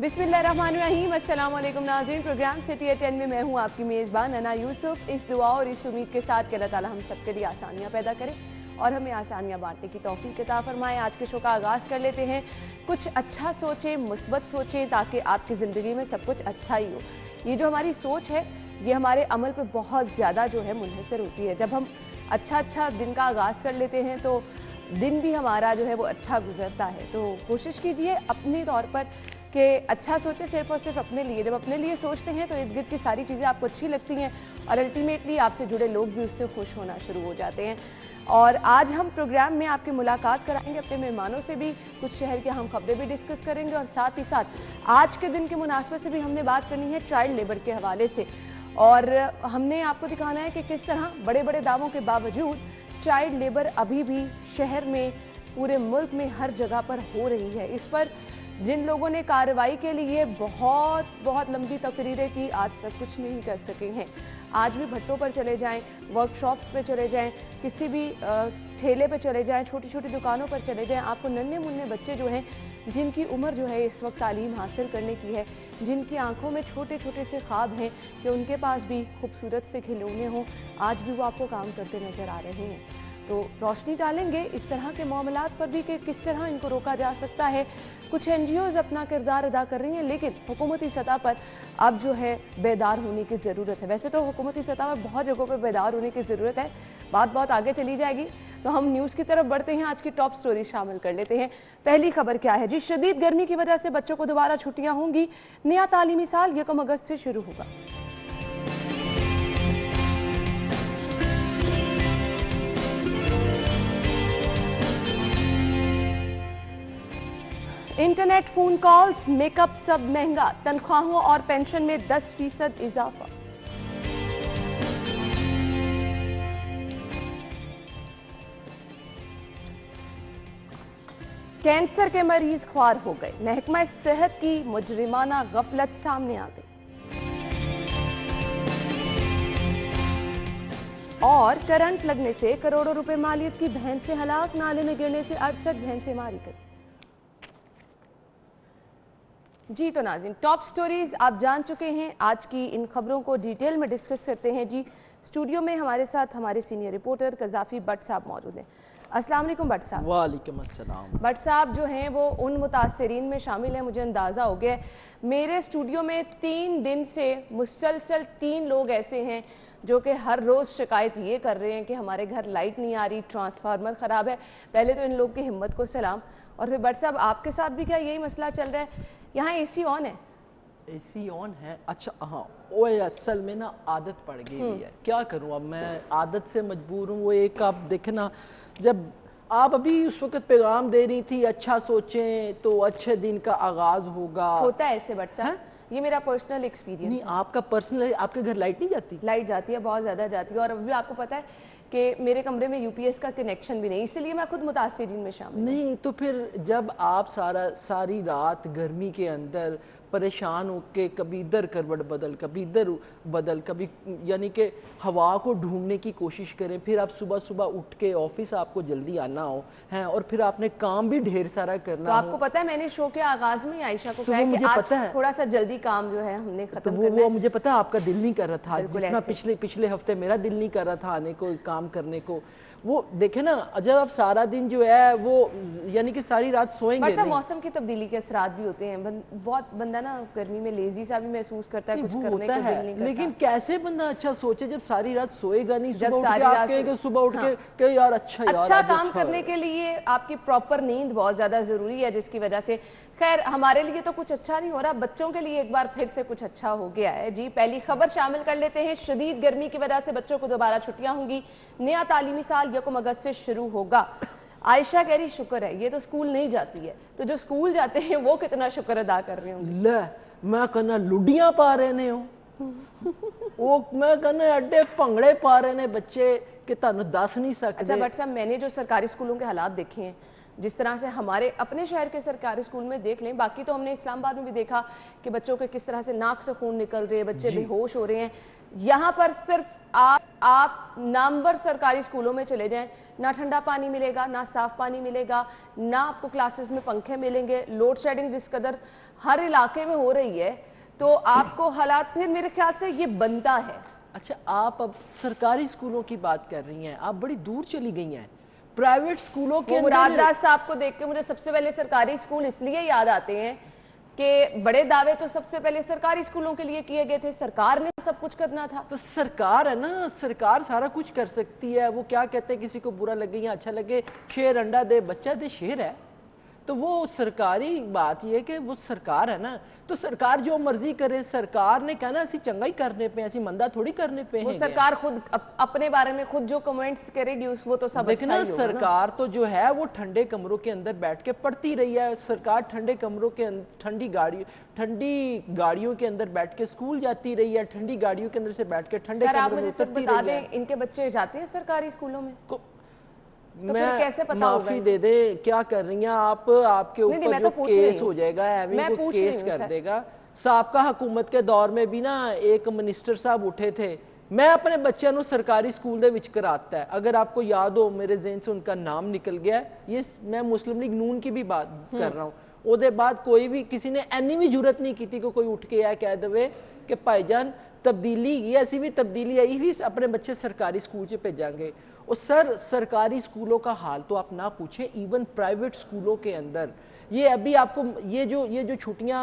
बिस्मिल्लाहिर्रहमानिर्रहीम। अस्सलाम वालेकुम नाज़रीन। प्रोग्राम सिटी एट 10 में मैं हूँ आपकी मेज़बान अना यूसुफ। इस दुआ और इस उम्मीद के साथ कि अल्लाह ताला हम सबके लिए आसानियाँ पैदा करें और हमें आसानियाँ बांटने की तौफीक अता फरमाए। आज के शो का आगाज़ कर लेते हैं। कुछ अच्छा सोचें, मुस्बत सोचें ताकि आपकी ज़िंदगी में सब कुछ अच्छा ही हो। ये जो हमारी सोच है ये हमारे अमल पर बहुत ज़्यादा जो है मुनहसर होती है। जब हम अच्छा दिन का आगाज़ कर लेते हैं तो दिन भी हमारा जो है वो अच्छा गुजरता है। तो कोशिश कीजिए अपने तौर पर कि अच्छा सोचें सिर्फ़ और सिर्फ अपने लिए। जब अपने लिए सोचते हैं तो इर्द गिर्द की सारी चीज़ें आपको अच्छी लगती हैं और अल्टीमेटली आपसे जुड़े लोग भी उससे खुश होना शुरू हो जाते हैं। और आज हम प्रोग्राम में आपकी मुलाकात कराएंगे अपने मेहमानों से भी, कुछ शहर की हम खबरें भी डिस्कस करेंगे और साथ ही साथ आज के दिन के मुनासबत से भी हमने बात करनी है चाइल्ड लेबर के हवाले से। और हमने आपको दिखाना है कि किस तरह बड़े बड़े दावों के बावजूद चाइल्ड लेबर अभी भी शहर में, पूरे मुल्क में हर जगह पर हो रही है। इस पर जिन लोगों ने कार्रवाई के लिए बहुत लंबी तकरीरें की, आज तक कुछ नहीं कर सके हैं। आज भी भट्टों पर चले जाएं, वर्कशॉप्स पे चले जाएं, किसी भी ठेले पे चले जाएं, छोटी छोटी दुकानों पर चले जाएं, आपको नन्हे मुन्ने बच्चे जो हैं जिनकी उम्र जो है इस वक्त तालीम हासिल करने की है, जिनकी आंखों में छोटे छोटे से ख्वाब हैं कि उनके पास भी खूबसूरत से खिलौने हों, आज भी वो आपको काम करते नज़र आ रहे हैं। तो रोशनी डालेंगे इस तरह के मामलात पर भी कि किस तरह इनको रोका जा सकता है। कुछ NGOs अपना किरदार अदा कर रही हैं, लेकिन हुकूमती सतह पर अब जो है बेदार होने की ज़रूरत है। वैसे तो हुकूमती सतह पर बहुत जगहों पर बेदार होने की ज़रूरत है, बात बहुत आगे चली जाएगी। तो हम न्यूज़ की तरफ बढ़ते हैं, आज की टॉप स्टोरी शामिल कर लेते हैं। पहली खबर क्या है जी? शदीद गर्मी की वजह से बच्चों को दोबारा छुट्टियाँ होंगी। नया तालीमी साल 1 अगस्त से शुरू होगा। इंटरनेट, फ़ोन कॉल्स, मेकअप सब महंगा, तनख्वाहों और पेंशन में 10% इजाफा। कैंसर के मरीज ख्वार हो गए, महकमा सेहत की मुजरिमाना गफलत सामने आ गई। और करंट लगने से करोड़ों रुपए मालियत की भैंसें हलाक, नाले में गिरने से 68 भैंसें मारी गई। जी तो नाज़रीन, टॉप स्टोरीज आप जान चुके हैं। आज की इन खबरों को डिटेल में डिस्कस करते हैं जी। स्टूडियो में हमारे साथ हमारे सीनियर रिपोर्टर कज़ाफ़ी भट्ट साहब मौजूद हैं। अस्सलाम वालेकुम भट्ट साहब। वालेकुम अस्सलाम। भट्ट साहब जो हैं वो उन मुतासरीन में शामिल हैं, मुझे अंदाज़ा हो गया है। मेरे स्टूडियो में 3 दिन से मुसलसल 3 लोग ऐसे हैं जो कि हर रोज़ शिकायत ये कर रहे हैं कि हमारे घर लाइट नहीं आ रही, ट्रांसफार्मर ख़राब है। पहले तो इन लोग की हिम्मत को सलाम। और फिर भट्ट साहब आपके साथ भी क्या यही मसला चल रहा है? यहाँ AC ऑन है? AC ऑन है? अच्छा हाँ, वो असल में ना आदत पड़ गई है, क्या करूँ अब मैं, आदत से मजबूर हूँ। वो एक आप देखें ना, जब आप अभी उस वक्त पैगाम दे रही थी अच्छा सोचें तो अच्छे दिन का आगाज होगा, होता है ऐसे भट्ट साहब, ये मेरा पर्सनल एक्सपीरियंस नहीं आपका पर्सनल। आपके घर लाइट नहीं जाती? लाइट जाती है, बहुत ज़्यादा जाती है। और अभी आपको पता है कि मेरे कमरे में UPS का कनेक्शन भी नहीं, इसलिए मैं खुद मुतासिरीन में शामिल नहीं। तो फिर जब आप सारी रात गर्मी के अंदर परेशान होके कभी इधर करवट बदल, कभी इधर बदल, कभी यानी कि हवा को ढूंढने की कोशिश करें, फिर आप सुबह सुबह उठ के ऑफिस आपको जल्दी आना हो हैं और फिर आपने काम भी ढेर सारा करना तो आपको पता है मैंने शो के आगाज में आयशा को कहा कि आज थोड़ा सा जल्दी काम जो है हमने खत्म करना है। वो मुझे पता है आपका दिल नहीं कर रहा था, जितना पिछले हफ्ते मेरा दिल नहीं कर रहा था आने को, काम करने को। वो देखे ना, जब आप सारा दिन जो है वो यानी कि सारी रात सोएंगे नहीं। मौसम की तब्दीली के असरात भी होते हैं, बहुत बंदा ना गर्मी में लेजी सा भी महसूस करता है, कुछ करने को दिल नहीं करता। लेकिन कैसे बंदा अच्छा सोचे जब सारी रात सोएगा नहीं, सुबह उठ के आप कहेंगे सुबह उठ के यार अच्छा काम करने के लिए आपकी प्रॉपर नींद बहुत ज्यादा जरूरी है, जिसकी वजह से खैर हमारे लिए तो कुछ अच्छा नहीं हो रहा, बच्चों के लिए एक बार फिर से कुछ अच्छा हो गया है जी। पहली खबर शामिल कर लेते हैं। शदीद गर्मी की वजह से बच्चों को दोबारा छुट्टियां होंगी। नया तालीमी साल 1 अगस्त से शुरू होगा। आयशा कह रही शुक्र है, ये तो स्कूल नहीं जाती है, तो जो स्कूल जाते हैं वो कितना शुक्र अदा कर रहे होंगे। ले मैं कहना लुडियां पा रहे ने हो वो मैं कहना अड्डे भंगड़े पा रहे ने बच्चे कि तुहानू दस नहीं सकते। अच्छा भट्ट साहब, मैंने जो सरकारी स्कूलों के हालात देखे हैं, जिस तरह से हमारे अपने शहर के सरकारी स्कूल में देख लें, बाकी तो हमने इस्लामाबाद में भी देखा कि बच्चों के किस तरह से नाक से खून निकल रहे हैं, बच्चे बेहोश हो रहे हैं। यहाँ पर सिर्फ आप नामवर सरकारी स्कूलों में चले जाएं, ना ठंडा पानी मिलेगा, ना साफ पानी मिलेगा, ना आपको क्लासेस में पंखे मिलेंगे। लोड शेडिंग जिस कदर हर इलाके में हो रही है, तो आपको हालात फिर मेरे ख्याल से ये बनता है। अच्छा, आप अब सरकारी स्कूलों की बात कर रही हैं, आप बड़ी दूर चली गई हैं। प्राइवेट स्कूलों के मुराद अंदर राज साहब को देख के मुझे सबसे पहले सरकारी स्कूल इसलिए याद आते हैं कि बड़े दावे तो सबसे पहले सरकारी स्कूलों के लिए किए गए थे, सरकार ने सब कुछ करना था। तो सरकार है ना, सरकार सारा कुछ कर सकती है। वो क्या कहते हैं, किसी को बुरा लगे या अच्छा लगे, शेर अंडा दे बच्चा दे शेर है। तो वो सरकारी बात ये है कि वो सरकार है ना, तो सरकार जो मर्जी करे। सरकार ने कहना ऐसी चंगाई करने पे, ऐसी मंदा थोड़ी करने पे वो है। सरकार खुद अपने बारे में खुद जो कमेंट्स करेगी वो तो सब देखना, अच्छा ही होगा ना। सरकार तो जो है वो ठंडे कमरों के अंदर बैठ के पढ़ती रही है। सरकार ठंडे कमरों के ठंडी गाड़ियों के अंदर बैठ के स्कूल जाती रही है, ठंडी गाड़ियों के अंदर से बैठ के ठंडे कमरों में उतरती बता रही है। दें, इनके बच्चे जाते हैं सरकारी स्कूलों में? तो मैं कैसे पता माफी होगा? दे दे, क्या कर रही हैं आप? आपके नहीं, ऊपर मैं जो तो पूछ रही केस हूँ। हो जाएगा, एवी मैं को पूछ रही केस हूँ, कर सर। देगा। साबका हुकूमत के दौर में भी ना एक मिनिस्टर साहब उठे थे, मैं अपने बच्चों को सरकारी स्कूल दे विच कराता है। अगर आपको याद हो, मेरे ज़हन से उनका नाम निकल गया है, ये मैं मुस्लिम लीग नून की भी बात कर रहा हूँ। उसके बाद कोई भी किसी ने एनी भी जरूरत नहीं की थी कि कोई उठ के यह कह दे कि भाईजान तब्दीली ये ऐसी भी तब्दीली आई भी अपने बच्चे सरकारी स्कूल से भेजांगे। और सर, सरकारी स्कूलों का हाल तो आप ना पूछें, इवन प्राइवेट स्कूलों के अंदर ये अभी आपको ये जो छुट्टियां,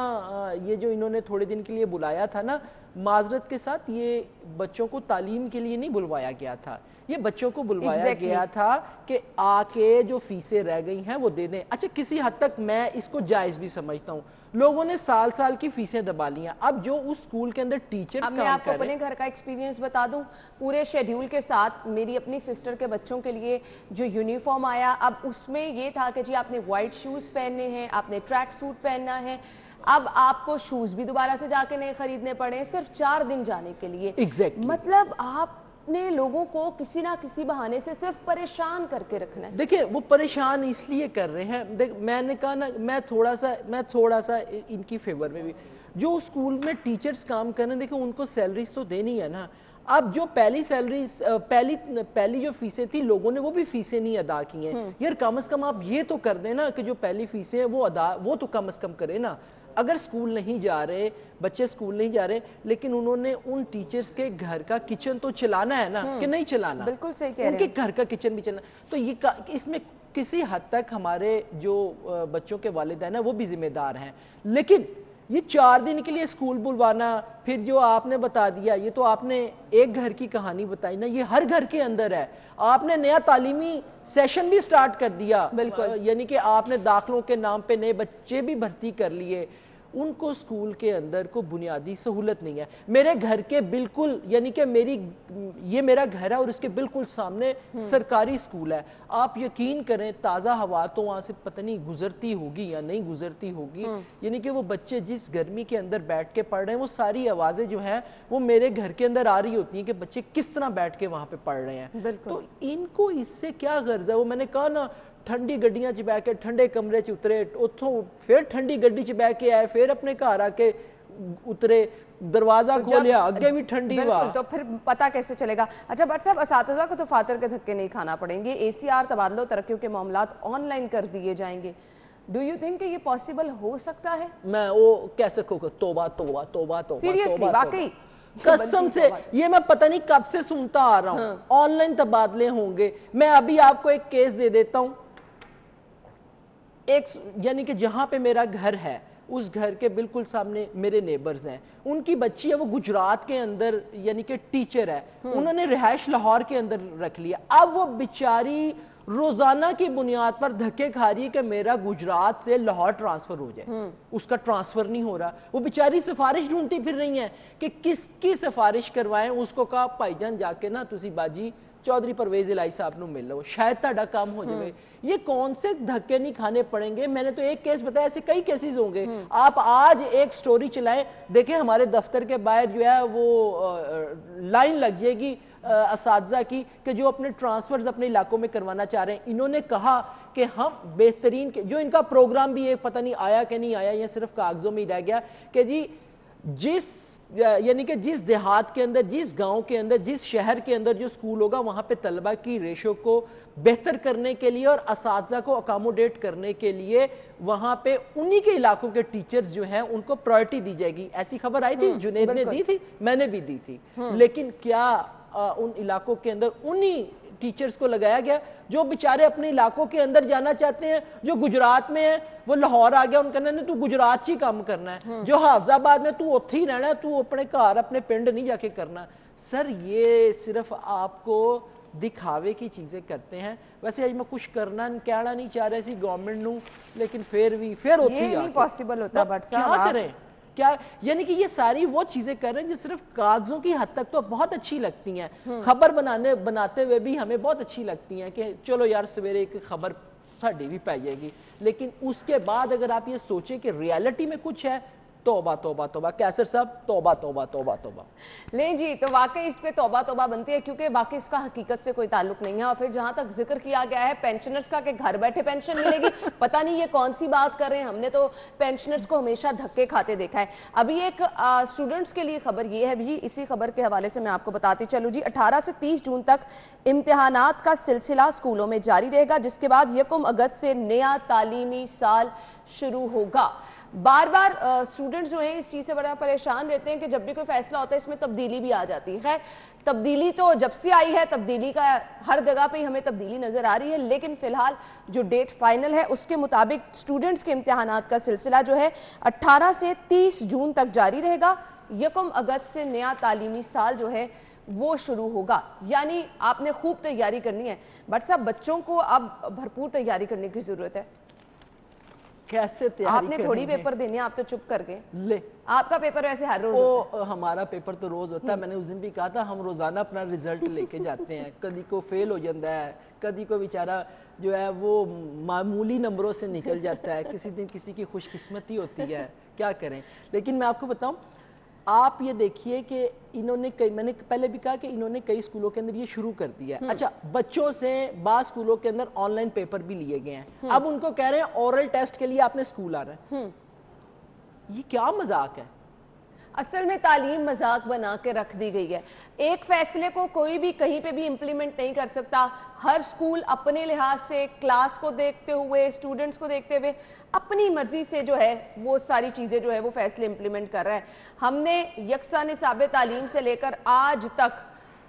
ये जो इन्होंने थोड़े दिन के लिए बुलाया था ना, माजरत के साथ ये बच्चों को तालीम के लिए नहीं बुलवाया गया था, ये बच्चों को बुलवाया गया था कि आके जो फीसें रह गई हैं वो दे दें। अच्छा, किसी हद तक मैं इसको जायज़ भी समझता हूँ, लोगों ने साल साल की फीसें दबा ली हैं। अब जो उस स्कूल के अंदर टीचर्स मैं आपको अपने घर का एक्सपीरियंस बता दूं, पूरे शेड्यूल के साथ मेरी अपनी सिस्टर के बच्चों के लिए जो यूनिफॉर्म आया, अब उसमें ये था कि जी आपने वाइट शूज़ पहनने हैं, आपने ट्रैक सूट पहनना है। अब आपको शूज़ भी दोबारा से जाके नहीं खरीदने पड़े, सिर्फ 4 दिन जाने के लिए। Exactly. मतलब आपने लोगों को किसी ना किसी बहाने से सिर्फ परेशान करके रखना है। देखिए, वो परेशान इसलिए कर रहे हैं, देख मैंने कहा ना, मैं थोड़ा सा इनकी फेवर में भी, जो स्कूल में टीचर्स काम कर रहे हैं, देखो उनको सैलरीज तो देनी है ना। अब जो पहली सैलरीज पहली जो फीसें थी, लोगों ने वो भी फीसें नहीं अदा की हैं। यार कम से कम आप ये तो कर देना कि जो पहली फीसें हैं वो तो कम से कम करे ना। अगर स्कूल नहीं जा रहे बच्चे, स्कूल नहीं जा रहे, लेकिन उन्होंने उन टीचर्स के घर का किचन तो चलाना है ना, कि नहीं चलाना? बिल्कुल सही कह रहे हैं। उनके घर का किचन भी चलना, तो ये इसमें किसी हद तक हमारे जो बच्चों के वालिदैन हैं वो भी जिम्मेदार हैं। लेकिन ये 4 दिन के लिए स्कूल बुलवाना, फिर जो आपने बता दिया, ये तो आपने एक घर की कहानी बताई ना, ये हर घर के अंदर है। आपने नया तालीमी सेशन भी स्टार्ट कर दिया, यानी कि आपने दाखिलों के नाम पे नए बच्चे भी भर्ती कर लिए। उनको स्कूल के अंदर को बुनियादी सहूलत नहीं है। मेरे घर के बिल्कुल, यानी कि ये मेरा घर है और इसके बिल्कुल सामने सरकारी स्कूल है। आप यकीन करें, ताज़ा हवा तो वहाँ से पता नहीं गुजरती होगी या नहीं गुजरती होगी, यानी कि वो बच्चे जिस गर्मी के अंदर बैठ के पढ़ रहे हैं, वो सारी आवाज़ें जो हैं वो मेरे घर के अंदर आ रही होती हैं कि बच्चे किस तरह बैठ के वहाँ पे पढ़ रहे हैं। तो इनको इससे क्या गर्ज है? वो मैंने कहा ना, ठंडी गड्डियां च बह के ठंडे कमरे च उतरे, उतों फिर ठंडी गड्डी च बह के आए, फिर अपने घर आके उतरे, दरवाजा खोलिया, अगे भी ठंडी हवा। तो फिर पता कैसे चलेगा? अच्छा भट्ट साहब, असातिज़ा को तो फातर के धक्के नहीं खाना पड़ेंगे, ACR तबादलों तरक्कियों के मामलात ऑनलाइन कर दिए जाएंगे। डू यू थिंक ये पॉसिबल हो सकता है? मैं वो कैसे तोबा तोबा तोबा तोबा, सीरियसली, वाकई कसम से ये मैं पता नहीं कब से सुनता आ रहा हूँ, ऑनलाइन तबादले होंगे। मैं अभी आपको एक केस दे देता हूँ। यानी कि जहां पे मेरा घर है, उस घर के बिल्कुल सामने मेरे नेबर्स हैं, उनकी बच्ची है, वो गुजरात के अंदर यानी कि टीचर है, उन्होंने रिहाइश लाहौर के अंदर रख लिया। अब वो बेचारी रोजाना की बुनियाद पर धक्के खा रही है कि मेरा गुजरात से लाहौर ट्रांसफर हो जाए, उसका ट्रांसफर नहीं हो रहा। वो बेचारी सिफारिश ढूंढती फिर रही है कि किसकी सिफारिश करवाएं। उसको कहा, भाईजान जाके ना तुसी बाजी चौधरी परवेज इलाही साहब नु मिल लो, शायद ताड़ा काम हो जाए। ये कौन से धक्के नहीं खाने पड़ेंगे? मैंने तो एक केस बताया, ऐसे कई केसेस होंगे। आप आज एक स्टोरी चलाएं, देखें हमारे दफ्तर के बाहर जो है वो लाइन लग जाएगी असातिज़ा की कि जो अपने ट्रांसफर्स अपने इलाकों में करवाना चाह रहे हैं। इन्होंने कहा कि हम बेहतरीन जो इनका प्रोग्राम भी एक पता नहीं आया कि नहीं आया, या सिर्फ कागजों में ही रह गया, कि जी जिस यानी کہ جس دیہات کے اندر، جس گاؤں کے اندر، جس شہر کے اندر جو سکول ہوگا وہاں پہ طلبہ کی ریشو کو بہتر کرنے کے لیے اور اساتذہ کو اکاموڈیٹ کرنے کے لیے وہاں پہ انہی کے علاقوں کے ٹیچرز جو ہیں ان کو پرائرٹی دی جائے گی. ایسی خبر آئی تھی، جنید نے دی تھی، میں نے بھی دی تھی. لیکن کیا ان علاقوں کے اندر انہی ٹیچرز کو لگایا گیا جو بیچارے اپنے علاقوں کے اندر جانا چاہتے ہیں؟ جو گجرات میں ہیں وہ لاہور آ گیا، ان کہنا نہیں تو گجرات ہی کام کرنا ہے. جو حافظ آباد میں تو اتھے ہی رہنا ہے، تو اپنے گھر اپنے پنڈ نہیں جا کے کرنا. سر یہ صرف آپ کو دکھاوے کی چیزیں کرتے ہیں. ویسے آج میں کچھ کہنا نہیں چاہ رہے سی گورنمنٹ نو، لیکن پھر اتھے ہی یہ نہیں پاسبل ہوتا بٹ صاحب. کیا کریں؟ کیا یعنی کہ یہ ساری وہ چیزیں کر رہے ہیں جو صرف کاغذوں کی حد تک تو بہت اچھی لگتی ہیں، خبر بناتے ہوئے بھی ہمیں بہت اچھی لگتی ہیں کہ چلو یار سویرے ایک خبر ساڈی بھی پائی جائے گی. لیکن اس کے بعد اگر آپ یہ سوچیں کہ ریالٹی میں کچھ ہے، توبہ توبہ توبہ. کیسر صاحب توبہ توبہ توبہ توبہ. لیں جی، تو واقعی اس پہ توبہ توبہ بنتی ہے کیونکہ واقعی اس کا حقیقت سے کوئی تعلق نہیں ہے. اور پھر جہاں تک ذکر کیا گیا ہے پینشنرز کا کہ گھر بیٹھے پینشن ملے گی، پتہ نہیں یہ کون سی بات کر رہے ہیں. ہم نے تو پینشنرز کو ہمیشہ دھکے کھاتے دیکھا ہے. ابھی ایک اسٹوڈنٹس کے لیے خبر یہ ہے جی، اسی خبر کے حوالے سے میں آپ کو بتاتی چلوں جی. 18 سے 30 جون تک امتحانات کا سلسلہ اسکولوں میں جاری رہے گا، جس کے بعد 1 اگست سے نیا تعلیمی سال شروع ہوگا. بار بار اسٹوڈنٹس جو ہیں اس چیز سے بڑا پریشان رہتے ہیں کہ جب بھی کوئی فیصلہ ہوتا ہے اس میں تبدیلی بھی آ جاتی ہے. خیر تبدیلی تو جب سے آئی ہے، تبدیلی کا ہر جگہ پہ ہی ہمیں تبدیلی نظر آ رہی ہے، لیکن فی الحال جو ڈیٹ فائنل ہے اس کے مطابق اسٹوڈنٹس کے امتحانات کا سلسلہ جو ہے 18 سے 30 جون تک جاری رہے گا. 1 اگست سے نیا تعلیمی سال جو ہے وہ شروع ہوگا. یعنی آپ نے خوب تیاری کرنی ہے. بٹ صاحب بچوں کو اب بھرپور تیاری کرنے کی ضرورت ہے. کیسے تیاری آپ نے تھوڑی پیپر دینے، آپ تو چپ کر گئے. لے آپ کا پیپر ویسے ہر روز ہوتا ہے. ہمارا پیپر تو روز ہوتا ہے. میں نے اس دن بھی کہا تھا ہم روزانہ اپنا رزلٹ لے کے جاتے ہیں. کدی کو فیل ہو جاتا ہے، کدی کو بیچارہ جو ہے وہ معمولی نمبروں سے نکل جاتا ہے، کسی دن کسی کی خوش قسمتی ہوتی ہے. کیا کریں؟ لیکن میں آپ کو بتاؤں، آپ یہ دیکھیے کہ انہوں نے میں نے پہلے بھی کہا کہ انہوں نے کئی اسکولوں کے اندر یہ شروع کر دیا ہے. اچھا بچوں سے بعض اسکولوں کے اندر آن لائن پیپر بھی لیے گئے ہیں. اب ان کو کہہ رہے ہیں اورل ٹیسٹ کے لیے آپ نے اسکول آ رہا ہے. یہ کیا مذاق ہے؟ اصل میں تعلیم مذاق بنا کے رکھ دی گئی ہے. ایک فیصلے کو کوئی بھی کہیں پہ بھی امپلیمنٹ نہیں کر سکتا. ہر سکول اپنے لحاظ سے کلاس کو دیکھتے ہوئے، اسٹوڈنٹس کو دیکھتے ہوئے اپنی مرضی سے جو ہے وہ ساری چیزیں جو ہے وہ فیصلے امپلیمنٹ کر رہا ہے. ہم نے یکساں نصاب تعلیم سے لے کر آج تک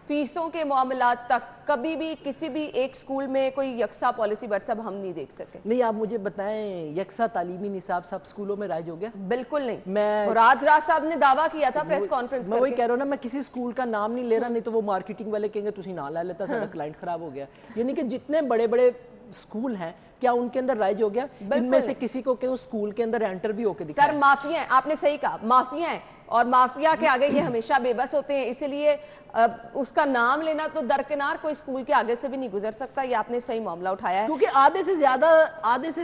فیسوں کے معاملات تک کبھی بھی کسی بھی ایک سکول میں کوئی یکساں پالیسی بٹ صاحب ہم نہیں دیکھ سکے. نہیں آپ مجھے بتائیں یکساں تعلیمی نصاب سب سکولوں میں رائج ہو گیا؟ بالکل نہیں. میں مراد راز صاحب نے دعویٰ کیا تھا پریس کانفرنس میں وہی کہہ رہا ہوں نا، میں کسی سکول کا نام نہیں لے رہا، نہیں تو وہ مارکیٹنگ والے کہیں گے تسی نہ لے لیتا سارا کلائنٹ خراب ہو گیا. یعنی کہ جتنے بڑے بڑے سکول ہیں کیا ان کے اندر رائج ہو گیا؟ ان میں سے کسی کو کہ اس سکول کے اندر انٹر بھی ہو کے دکھائیں. سر مافیا ہیں، آپ نے صحیح کہا، مافیا ہیں اور مافیا کے آگے یہ ہمیشہ بے بس ہوتے ہیں. اسی لیے اس کا نام لینا تو درکنار کوئی سکول کے آگے سے بھی نہیں گزر سکتا. یہ آپ نے صحیح معاملہ اٹھایا ہے کیونکہ آدھے سے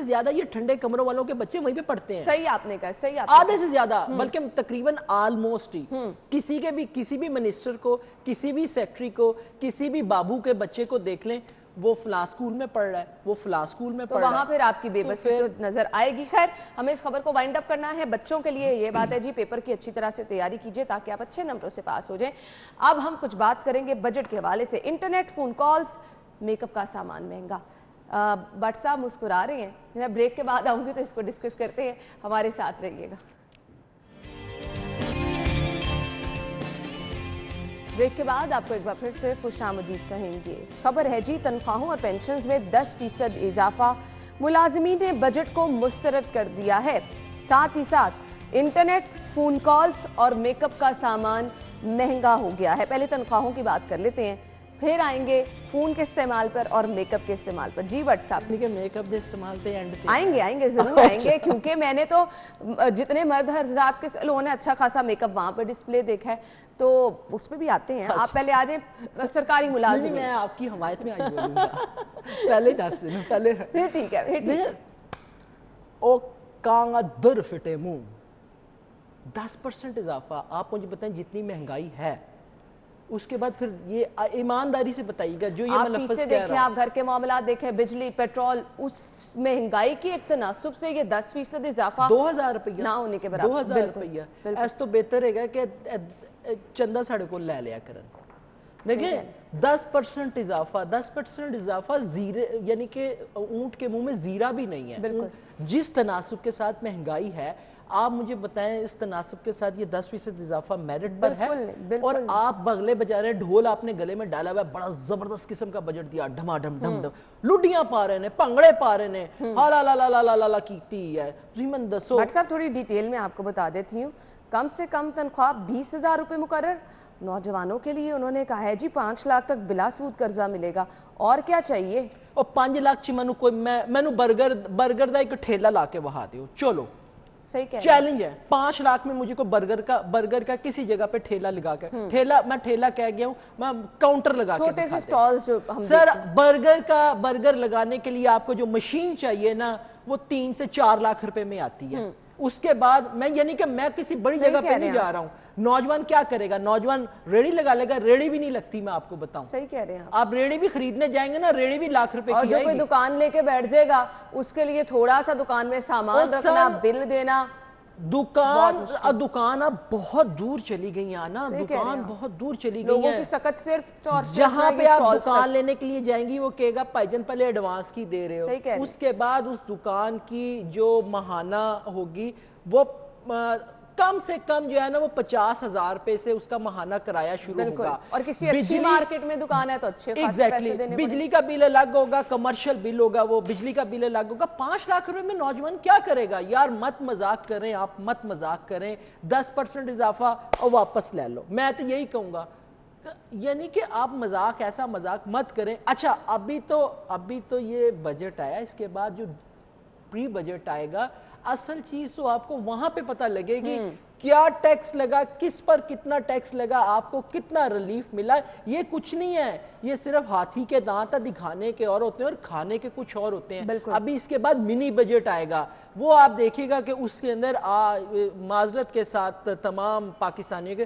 زیادہ یہ ٹھنڈے کمروں والوں کے بچے وہیں پہ پڑھتے ہیں. صحیح آپ نے کہا، صحیح آپ آدھے سے زیادہ بلکہ تقریباً آلموسٹ ہی کسی بھی منسٹر کو، کسی بھی سیکٹری کو، کسی بھی بابو کے بچے کو دیکھ لیں وہ فلاں سکول میں پڑھ رہا ہے، وہ فلاں سکول میں پڑھ رہا ہے. وہاں پھر آپ کی بے بسی تو نظر آئے گی. خیر ہمیں اس خبر کو وائنڈ اپ کرنا ہے. بچوں کے لیے یہ بات ہے جی پیپر کی اچھی طرح سے تیاری کیجئے تاکہ آپ اچھے نمبروں سے پاس ہو جائیں. اب ہم کچھ بات کریں گے بجٹ کے حوالے سے. Internet, phone calls, make up کا سامان مہنگا. بٹ صاحب مسکرا رہے ہیں. میں بریک کے بعد آؤں گی تو اس کو ڈسکس کرتے ہیں. ہمارے ساتھ رہیے گا. بریک کے بعد آپ کو ایک بار پھر سے خوش آمدید کہیں گے. خبر ہے جی تنخواہوں اور پینشنز میں 10% اضافہ. ملازمین نے بجٹ کو مسترد کر دیا ہے. ساتھ ہی ساتھ انٹرنیٹ، فون کالز اور میک اپ کا سامان مہنگا ہو گیا ہے. پہلے تنخواہوں کی بات کر لیتے ہیں، پھر آئیں گے فون کے استعمال پر اور میک اپ کے استعمال پر. جی وٹ صاحب میک اپ کے استعمال تے اینڈ تے آئیں گے ضرور آئیں گے کیونکہ میں نے تو جتنے مرد حضرات کے سیلون ہے اچھا خاصا میک اپ وہاں پہ ڈسپلے دیکھا ہے تو اس پہ بھی آتے ہیں. آپ پہلے آ جائیں سرکاری ملازم. میں آپ کی حمایت میں آج بولوں گا. پہلے دس دن پہلے پھر ٹھیک ہے. او کانگا در فٹے منہ 10% اضافہ. آپ مجھے بتائیں جتنی مہنگائی ہے اس کے بعد پھر یہ ایمانداری سے بتائیے گا جو یہ میں لفظ کہہ دیکھیں، رہا ہوں. آپ گھر کے معاملات دیکھیں، بجلی، پیٹرول، اس مہنگائی کی ایک تناسب سے یہ 10% اضافہ 2000 روپیہ نہ ہونے کے برابر. 2000 روپیہ ایس تو بہتر ہے کہ چندہ ساڑھے کو لے لیا کرن. دیکھیں 10% اضافہ 10% اضافہ یعنی کہ اونٹ کے منہ میں زیرہ بھی نہیں ہے. جس تناسب کے ساتھ مہنگائی ہے آپ مجھے بتائیں اس تناسب کے ساتھ یہ 10% اضافہ میرٹ پر ہے. اور آپ بغلے بجا رہے ہیں، ڈھول آپ نے گلے میں ڈالا ہوا ہے، بڑا زبردست قسم کا بجٹ دیا، ڈھما ڈھم ڈھم ڈھم، لڈیاں پا رہے ہیں، پنگڑے پا رہے ہیں، ہالا لا لا لا لا لا لا کیتی ہے. من دسو بٹ صاحب تھوڑی ڈیٹیل میں آپ کو بتا دیتی ہوں. کم سے کم تنخواہ 20,000 روپے مقرر. نوجوانوں کے لیے انہوں نے کہا ہے جی 5 لاکھ تک بلا سود قرضہ ملے گا. اور کیا چاہیے؟ اور 5 لاکھ چی مینو برگر دا ایک ٹھیلا لا کے وہا دیو. چلو چیلنج ہے 5 لاکھ میں مجھے کو برگر کا کسی جگہ پہ ٹھیلا لگا کے میں ٹھیلا کہہ گیا ہوں، میں کاؤنٹر لگا کے چھوٹے سے سٹالز جو ہم سر برگر لگانے کے لیے آپ کو جو مشین چاہیے نا وہ 3 سے 4 لاکھ روپے میں آتی ہے. اس کے بعد میں یعنی کہ میں کسی بڑی جگہ پہ نہیں جا رہا ہوں. نوجوان کیا کرے گا؟ نوجوان ریڑی لگا لے گا. ریڑی بھی نہیں لگتی، میں آپ کو بتاؤں. صحیح کہہ رہے ہیں آپ ریڑی بھی خریدنے جائیں گے نا، ریڑی بھی لاکھ روپے کی آئے گی. اور جو کوئی دکان لے کے بیٹھ جائے گا اس کے لیے تھوڑا سا دکان میں سامان رکھنا، بل دینا. دکان اب بہت دور چلی گئی ہیں نا، دکان بہت دور چلی گئی ہیں. لوگوں کی سکت صرف جہاں پہ آپ دکان لینے کے لیے جائیں گی وہ کہے گا بھائی جان پہلے ایڈوانس کی دے رہے ہو. اس کے بعد اس دکان کی جو ماہانہ ہوگی وہ کم سے کم جو ہے نا وہ 50,000 روپے سے اس کا ماہانہ کرایہ شروع ہوگا. اور کسی اچھی مارکیٹ میں دکان ہے تو اچھے خاصے پیسے دینے پڑیں. بجلی کا بل الگ ہوگا، کمرشل بل ہوگا، وہ بجلی کا بل الگ ہوگا. 5 لاکھ روپے میں نوجوان کیا کرے گا؟ یار مت مذاق کریں، آپ مت مذاق کریں. 10% اضافہ اور واپس لے لو. میں تو یہی کہوں گا یعنی کہ آپ مذاق ایسا مذاق مت کریں. اچھا ابھی تو یہ بجٹ آیا، اس کے بعد جو پری بجٹ آئے گا اصل چیز تو آپ کو وہاں پہ پتہ لگے گی کیا ٹیکس لگا، کس پر کتنا ٹیکس لگا، آپ کو کتنا ریلیف ملا. یہ کچھ نہیں ہے، یہ صرف ہاتھی کے دانت دکھانے کے اور ہوتے ہیں اور کھانے کے کچھ اور ہوتے ہیں. ابھی اس کے بعد منی بجٹ آئے گا، وہ آپ دیکھیں گا کہ اس کے اندر معذرت کے ساتھ تمام پاکستانیوں کے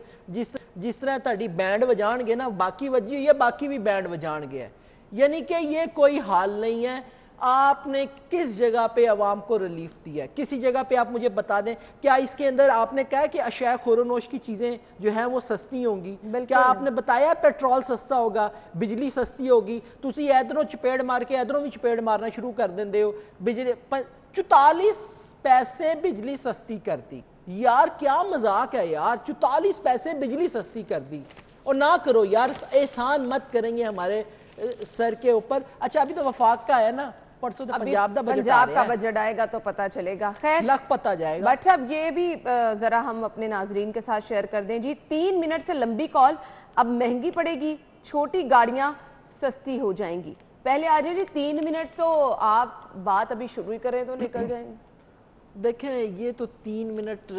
جس طرح تاڑی بینڈ بجان گے نا باقی وجہ یہ باقی بھی بینڈ بجان گے. یعنی کہ یہ کوئی حال نہیں ہے. آپ نے کس جگہ پہ عوام کو ریلیف دیا ہے؟ کسی جگہ پہ آپ مجھے بتا دیں. کیا اس کے اندر آپ نے کہا کہ اشیاء خور و نوش کی چیزیں جو ہیں وہ سستی ہوں گی؟ کیا آپ نے بتایا پیٹرول سستا ہوگا، بجلی سستی ہوگی؟ تسی ادھروں چپیڑ مار کے ادھروں بھی چپیڑ مارنا شروع کر دیں ہو. بجلی 44 پیسے بجلی سستی کر دی. یار کیا مذاق ہے یار، 44 پیسے بجلی سستی کر دی. اور نہ کرو یار، احسان مت کریں گے ہمارے سر کے اوپر. اچھا ابھی تو وفاق کا ہے نا، پرسوں تو پنجاب کا بجٹ آئے گا تو پتہ چلے گا. خیر لکھ پتہ جائے گا. بٹ اب یہ بھی ذرا ہم اپنے ناظرین کے ساتھ شیئر کر دیں جی. 3 منٹ سے لمبی کال اب مہنگی پڑے گی، چھوٹی گاڑیاں سستی ہو جائیں گی. پہلے آ جائے جی 3 منٹ، تو آپ بات ابھی شروع ہی کریں تو نکل جائیں گے. دیکھیں یہ تو 3 منٹ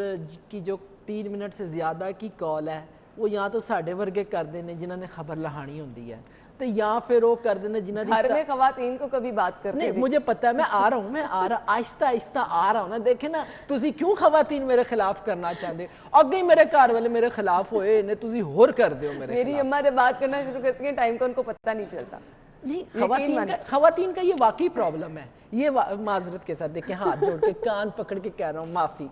کی جو 3 منٹ سے زیادہ کی کال ہے وہ یہاں تو ساڑھے ورگے کر دینے جنہوں نے خبر لہانی ہوندی ہے، تو یہاں پھر وہ کر دینا جنہوں نے گھر میں خواتین کو کبھی بات کرتے نہیں. مجھے پتہ ہے، میں آ رہا ہوں آہستہ آہستہ آ رہا ہوں نا. دیکھیں نا تسی کیوں خواتین میرے خلاف کرنا چاہتے اگے میرے گھر والے میرے خلاف ہوئے انہیں تسی ہور کر دیو میرے خلاف. میری اماں جب بات کرنا شروع کرتی ہیں ٹائم کا ان کو پتہ نہیں چلتا. نہیں خواتین کا یہ واقعی پرابلم ہے. یہ معذرت کے ساتھ دیکھیں ہاتھ جوڑ کے کان پکڑ کے کہہ رہا ہوں معافی.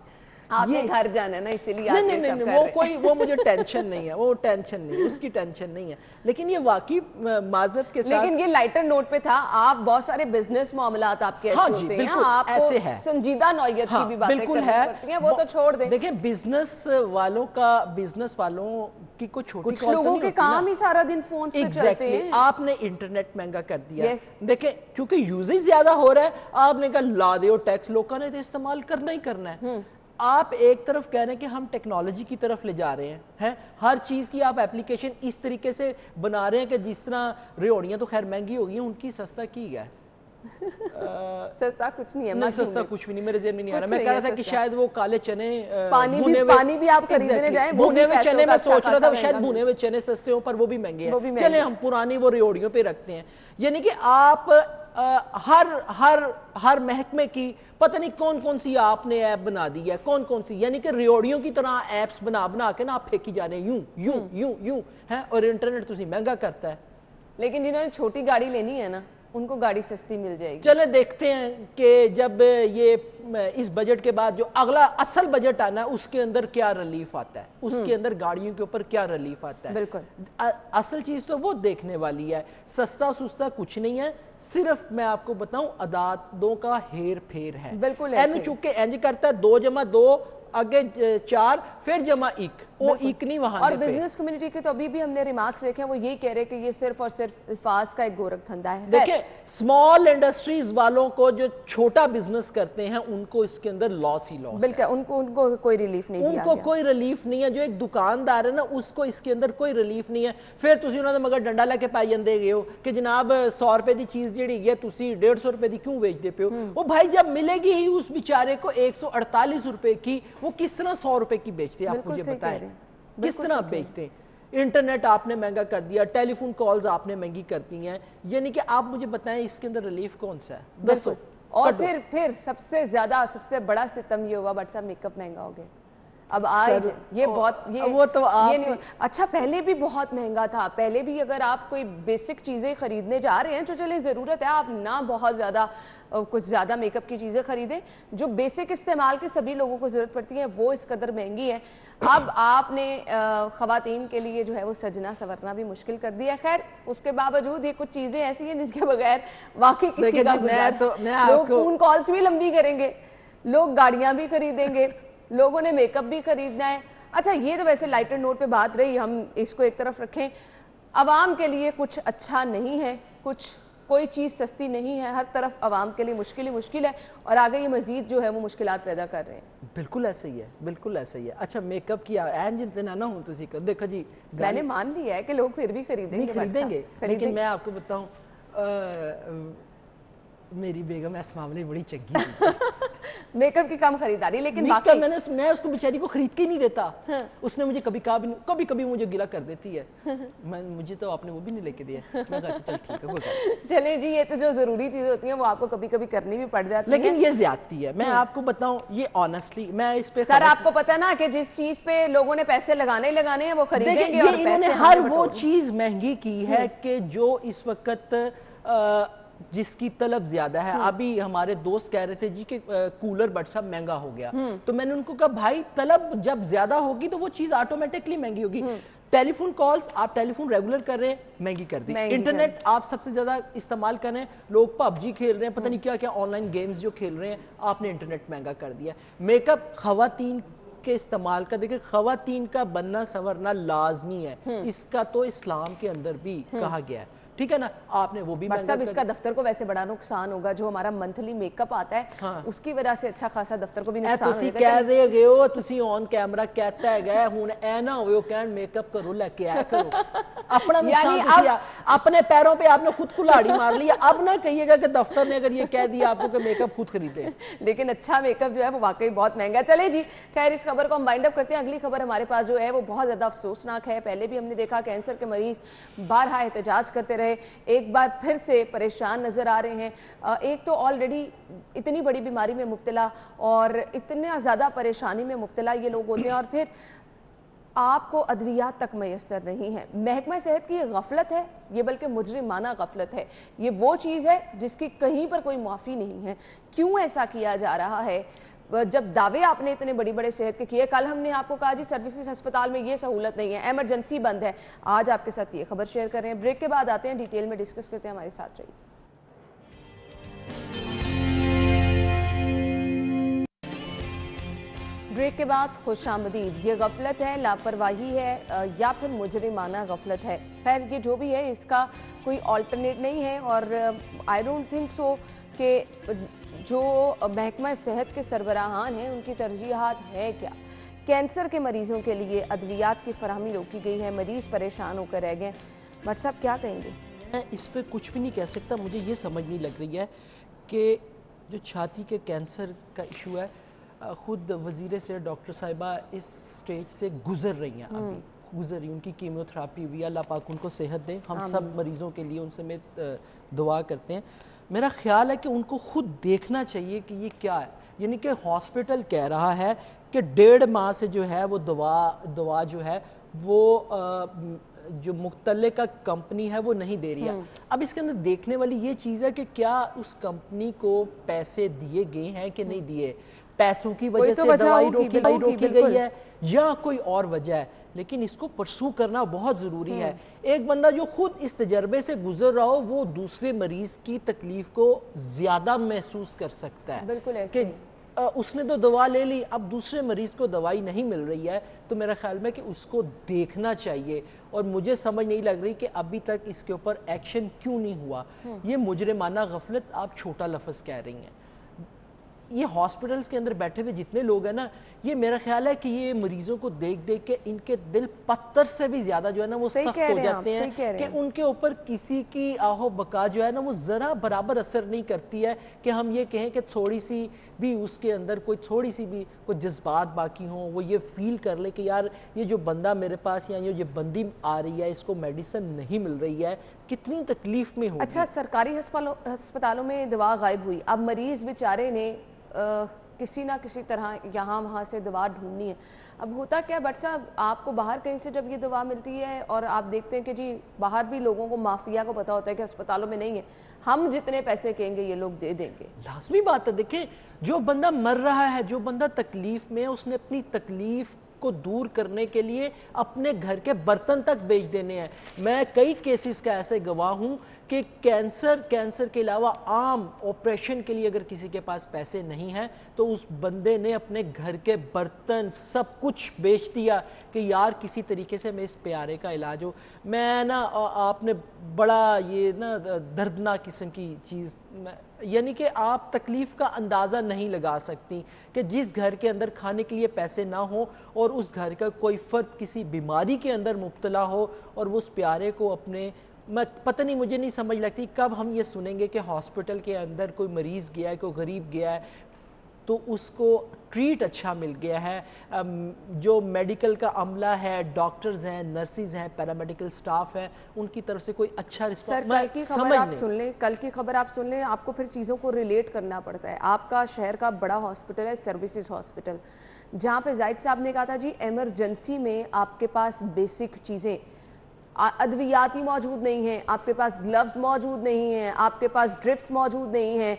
آپ نے گھر جانا ہے نا اسی لیے نہیں وہ مجھے ٹینشن نہیں ہے، وہ ٹینشن نہیں، اس کی ٹینشن نہیں ہے. لیکن یہ واقعی معذرت کے ساتھ، لیکن یہ لائٹر نوٹ پہ تھا. آپ بہت سارے بزنس معاملات آپ کے ایسے ہوتے ہیں، آپ کو سنجیدہ نوعیت کی بھی باتیں کرنی پڑتی ہیں، وہ تو چھوڑ دیں. دیکھیں بزنس والوں کی کوئی چھوٹی کچھ لوگوں کے کام ہی سارا دن فون سے چلتے ہیں. آپ نے انٹرنیٹ مہنگا کر دیا. دیکھیں کیونکہ یوزیج زیادہ ہو رہا ہے، آپ نے کہا لا دیو ٹیکس، لوگوں نے تو استعمال کرنا ہی کرنا ہے. آپ ایک طرف کہہ رہے ہیں کہ ہم ٹیکنالوجی کی طرف لے جا رہے ہیں، ہر چیز کی آپ اپلیکیشن اس طریقے سے بنا رہے ہیں کہ جس طرح ریوڑیاں تو خیر مہنگی ہو گئی ہیں، ان کی سستا کی ہے. सस्ता कुछ नहीं है, नहीं सस्ता कुछ भी नहीं, मेरे ज़हन में नहीं आ रहा। मैं कुछ कह नहीं रहा था है कि सस्ता। शायद वो काले चने पानी भी आप खरीदने जाएं, वो भुने भी हुए पैसों चने का मैं अच्छा सोच रहा था खासा शायद महंगा भुने हुए चने सस्ते हों, पर वो भी महंगे वो भी हैं। महंगे चले हम पुरानी वो रेवड़ियों पे रखते हैं। यानी कि आप हर महकमे की पता नहीं कौन कौन सी आपने ऐप बना दी है, कौन कौन सी, यानी कि रेवड़ियों की तरह ऐप्स बना बना के ना आप फेंकी जा रहे हैं, यूं यूं यूं यूं है। और इंटरनेट तुझे महंगा करता है। लेकिन जिन्होंने छोटी गाड़ी लेनी है ना, उनको गाड़ी सस्ती मिल जाएगी। चले देखते हैं कि जब ये इस बजट के बाद जो अगला असल बजट आना है उसके अंदर क्या रिलीफ आता है, उसके अंदर गाड़ियों के ऊपर क्या रिलीफ आता है। बिल्कुल असल चीज तो वो देखने वाली है। सस्ता सुस्ता कुछ नहीं है, सिर्फ मैं आपको बताऊं अदादों का हेर फेर है। बिल्कुल एनु चुके इंज करता है 2 जमा 2 आगे 4 फिर जमा 1, वो 1 नहीं वहां। और बिजनेस कम्युनिटी के तो अभी भी हमने रिमार्क्स देखे हैं, वो यही कह रहे हैं कि ये सिर्फ और सिर्फ अल्फाज का एक गोरख धंधा है। देखिए स्मॉल इंडस्ट्रीज वालों को, जो छोटा बिजनेस करते हैं, उनको इसके अंदर लॉस ही लॉस बिल्कुल, उनको कोई रिलीफ नहीं दिया उनको गया। कोई रिलीफ नहीं है। जो एक दुकानदार है ना, उसको इसके अंदर कोई रिलीफ नहीं है। फिर तुसी उन्होंने मगर डंडा लेके पाई जांदे गए हो कि जनाब 100 रुपए की चीज जिहड़ी है तुसी 150 रुपए की क्यों बेचते पे हो। वो भाई जब मिलेगी ही उस बेचारे को 148 रुपए की, वो किस तरह 100 रुपए की बेचते हैं, आप मुझे बताएं किस तरह बेचते हैं। इंटरनेट आपने महंगा कर दिया, टेलीफोन कॉल्स आपने महंगी कर दी हैं, यानी कि आप मुझे बताएं इसके अंदर रिलीफ कौन सा है, दसो। और फिर सबसे ज्यादा सबसे बड़ा सितम ये हुआ व्हाट्सएप मेकअप महंगा हो गया। अब आज ये बहुत वो तो आप ये नहीं, अच्छा पहले भी बहुत महंगा था। पहले भी अगर आप कोई बेसिक चीज़ें खरीदने जा रहे हैं जो चले ज़रूरत है, आप ना बहुत ज़्यादा कुछ ज़्यादा मेकअप की चीज़ें खरीदें, जो बेसिक इस्तेमाल की सभी लोगों को ज़रूरत पड़ती है, वो इस कदर महंगी है। अब आपने ख़वातीन के लिए जो है वो सजना संवरना भी मुश्किल कर दिया। खैर उसके बावजूद ये कुछ चीज़ें ऐसी हैं जिनके बगैर वाकई किसी का गुजारा। लोग फ़ोन कॉल्स भी लंबी करेंगे, लोग गाड़ियाँ भी खरीदेंगे, लोगों ने मेकअप भी खरीदना है। अच्छा ये तो वैसे लाइटर नोट पे बात रही, हम इसको एक तरफ रखें। आवाम के लिए कुछ अच्छा नहीं है, कोई चीज़ सस्ती नहीं है, हर तरफ आवाम के लिए मुश्किल ही मुश्किल है, और आगे ये मजीद जो है वो मुश्किलात पैदा कर रहे हैं। बिल्कुल ऐसे ही है, बिल्कुल ऐसे ही है। अच्छा मेकअप की एन जितना ना हो तो देखो जी, मैंने मान लिया है कि लोग फिर भी खरीदेंगे, नहीं खरीदेंगे, लेकिन मैं आपको बताऊं मेरी बेगम इस मामले में बड़ी चंगी मेकअप की कम खरीदारी, लेकिन मैं उसको बेचारी को खरीद के ही नहीं देता। हाँ। उसने मुझे कभी कहा भी नहीं, कभी कभी मुझे गिला कर देती है। मुझे तो आपने वो भी नहीं लेके दिया। मैं कहा चल ठीक है, कोई चले जी, ये तो जो जरूरी चीजें होती हैं वो आपको कभी कभी करनी भी पड़ जाती है, लेकिन ये ज्यादती है। मैं आपको बताऊं ये ऑनेस्टली, मैं इस पे सर आपको पता है ना कि जिस चीज पे लोगों ने पैसे लगाने ही लगाने हैं वो खरीदेंगे, और इन्होंने हर वो चीज महंगी की है कि जो इस वक्त जिसकी तलब ज्यादा है। अभी हमारे दोस्त कह रहे थे जी कि कूलर बट सब महंगा हो गया, तो मैंने उनको कहा भाई तलब जब ज्यादा होगी तो वो चीज ऑटोमेटिकली महंगी होगी। टेलीफोन कॉल्स आप टेलीफोन रेगुलर कर रहे हैं, महंगी कर दी। इंटरनेट आप सबसे ज्यादा इस्तेमाल कर रहे हैं, लोग पबजी खेल रहे हैं, पता नहीं क्या क्या ऑनलाइन गेम्स जो खेल रहे हैं, आपने इंटरनेट महंगा कर दिया। मेकअप खवातीन के इस्तेमाल का, देखिए खवातीन का बनना संवरना लाजमी है, इसका तो इस्लाम के अंदर भी कहा गया है, ठीक है ना। आपने वो भी सब इसका दफ्तर को वैसे बड़ा नुकसान होगा, जो हमारा मंथली मेकअप आता है। हाँ। उसकी वजह से अच्छा खासा दफ्तर को भी नुकसान होगा। कह दे गए हो तुसी ऑन कैमरा कहता है गए हुन ऐ ना होवे कहन मेकअप करो लेके आया करो, अपना नुकसान तुसी अपने पैरों पे आपने खुद कुल्हाड़ी मार ली। अब ना कहिएगा कि दफ्तर ने अगर ये कह दिया आपको कि मेकअप खुद खरीदे। लेकिन अच्छा मेकअप जो है वो वाकई बहुत महंगा। चले जी, खैर इस खबर को हम वाइंड अप करते हैं। अगली खबर हमारे पास जो है वो बहुत ज्यादा अफसोसनाक है। पहले भी हमने देखा कैंसर के मरीज बारहा एहतजाज करते रहे, एक बार फिर से परेशान नजर आ रहे हैं। एक तो ऑलरेडी इतनी बड़ी बीमारी में मुब्तला और इतना ज़्यादा परेशानी में मुब्तला ये लोग होते हैं, और फिर आपको अद्वियात तक मैसर नहीं है। महकमा सेहत की ये गफलत है, ये बल्कि मुजरिमाना गफलत है। ये वो चीज़ है जिसकी कहीं पर कोई माफ़ी नहीं है। क्यों ऐसा किया जा रहा है जब दावे आपने इतने बड़े बड़े सेहत के किए? कल हमने आपको कहा जी सर्विसेज अस्पताल में ये सहूलत नहीं है, एमरजेंसी बंद है। आज आपके साथ ये खबर शेयर कर रहे हैं। ब्रेक के बाद आते हैं, डिटेल में डिस्कस करते हैं, हमारे साथ रहिए। ब्रेक के बाद खुशामदीद। ये गफलत है, लापरवाही है, या फिर मुजरिमाना गफलत है। खैर ये जो भी है इसका कोई ऑल्टरनेट नहीं है, और आई डोंट थिंक सो कि जो महकमा सेहत के सरबराहान हैं उनकी तरजीहात है क्या। कैंसर के मरीजों के लिए अद्वियात की फराहमी रोकी गई है, मरीज परेशान होकर रह गए। बट साहब क्या कहेंगे? میں اس پہ کچھ بھی نہیں کہہ سکتا. مجھے یہ سمجھ نہیں لگ رہی ہے کہ جو چھاتی کے کینسر کا ایشو ہے, خود وزیر سے ڈاکٹر صاحبہ اس سٹیج سے گزر رہی ہیں, ابھی گزر رہی, ان کی کیمیو تھراپی ہوئی, اللہ پاک ان کو صحت دے. ہم سب مریضوں کے لیے ان سے میں دعا کرتے ہیں. میرا خیال ہے کہ ان کو خود دیکھنا چاہیے کہ یہ کیا ہے. یعنی کہ ہاسپٹل کہہ رہا ہے کہ 1.5 ماہ سے جو ہے وہ دوا جو ہے وہ جو متعلقہ کمپنی ہے وہ نہیں دے رہی ہے. اب اس کے اندر دیکھنے والی یہ چیز ہے کہ کیا اس کمپنی کو پیسے دیے گئے ہیں کہ نہیں دیے, پیسوں کی وجہ سے دوائی روکی گئی ہے یا کوئی اور وجہ ہے. لیکن اس کو پرسو کرنا بہت ضروری ہے. ایک بندہ جو خود اس تجربے سے گزر رہا ہو وہ دوسرے مریض کی تکلیف کو زیادہ محسوس کر سکتا ہے کہ اس نے تو دوا لے لی, اب دوسرے مریض کو دوائی نہیں مل رہی ہے. تو میرا خیال میں کہ اس کو دیکھنا چاہیے, اور مجھے سمجھ نہیں لگ رہی کہ ابھی تک اس کے اوپر ایکشن کیوں نہیں ہوا. یہ مجرمانہ غفلت آپ چھوٹا لفظ کہہ رہی ہیں. یہ ہاسپٹلز کے اندر بیٹھے ہوئے جتنے لوگ ہیں نا, یہ میرا خیال ہے کہ یہ مریضوں کو دیکھ کے ان کے دل پتھر سے بھی زیادہ جو ہے نا وہ سخت ہو جاتے ہیں کہ ان کے اوپر کسی کی آہو بقا جو ہے نا وہ ذرا برابر اثر نہیں کرتی ہے کہ ہم یہ کہیں کہ تھوڑی سی بھی اس کے اندر تھوڑی سی بھی کوئی جذبات باقی ہوں, وہ یہ فیل کر لے کہ یار یہ جو بندہ میرے پاس یا یہ بندی آ رہی ہے اس کو میڈیسن نہیں مل رہی ہے, کتنی تکلیف میں ہوگی. اچھا, سرکاری ہسپتالوں میں دوا غائب ہوئی, اب مریض بیچارے نے کسی نہ کسی طرح یہاں وہاں سے دوا ڈھونڈنی ہے. اب ہوتا کیا بٹ صاحب, آپ کو باہر کہیں سے جب یہ دوا ملتی ہے اور آپ دیکھتے ہیں کہ جی باہر بھی لوگوں کو, مافیا کو پتا ہوتا ہے کہ ہسپتالوں میں نہیں ہے, ہم جتنے پیسے کہیں گے یہ لوگ دے دیں گے. لازمی بات ہے. دیکھیں جو بندہ مر رہا ہے, جو بندہ تکلیف میں, اس نے اپنی تکلیف کو دور کرنے کے لیے اپنے گھر کے برتن تک بیچ دینے ہیں. میں کئی کیسز کا ایسے گواہ ہوں کہ کینسر کے علاوہ عام آپریشن کے لیے اگر کسی کے پاس پیسے نہیں ہیں تو اس بندے نے اپنے گھر کے برتن سب کچھ بیچ دیا کہ یار کسی طریقے سے میں اس پیارے کا علاج ہو. میں نا آپ نے بڑا یہ نا دردناک قسم کی چیز, یعنی کہ آپ تکلیف کا اندازہ نہیں لگا سکتی کہ جس گھر کے اندر کھانے کے لیے پیسے نہ ہوں اور اس گھر کا کوئی فرد کسی بیماری کے اندر مبتلا ہو اور وہ اس پیارے کو اپنے, پتہ نہیں, مجھے نہیں سمجھ لگتی کب ہم یہ سنیں گے کہ ہاسپٹل کے اندر کوئی مریض گیا ہے, کوئی غریب گیا ہے تو اس کو ٹریٹ اچھا مل گیا ہے. جو میڈیکل کا عملہ ہے, ڈاکٹرز ہیں, نرسز ہیں, پیرامیڈیکل سٹاف ہے, ان کی طرف سے کوئی اچھا رسپانس. کل کی خبر آپ سن لیں, کل کی خبر آپ سن لیں, آپ کو پھر چیزوں کو ریلیٹ کرنا پڑتا ہے. آپ کا شہر کا بڑا ہاسپٹل ہے سروسز ہاسپٹل, جہاں پہ زاہد صاحب نے کہا تھا جی ایمرجنسی میں آپ کے پاس بیسک چیزیں, ادویات ہی موجود نہیں ہیں, آپ کے پاس گلوز موجود نہیں ہیں, آپ کے پاس ڈرپس موجود نہیں ہیں.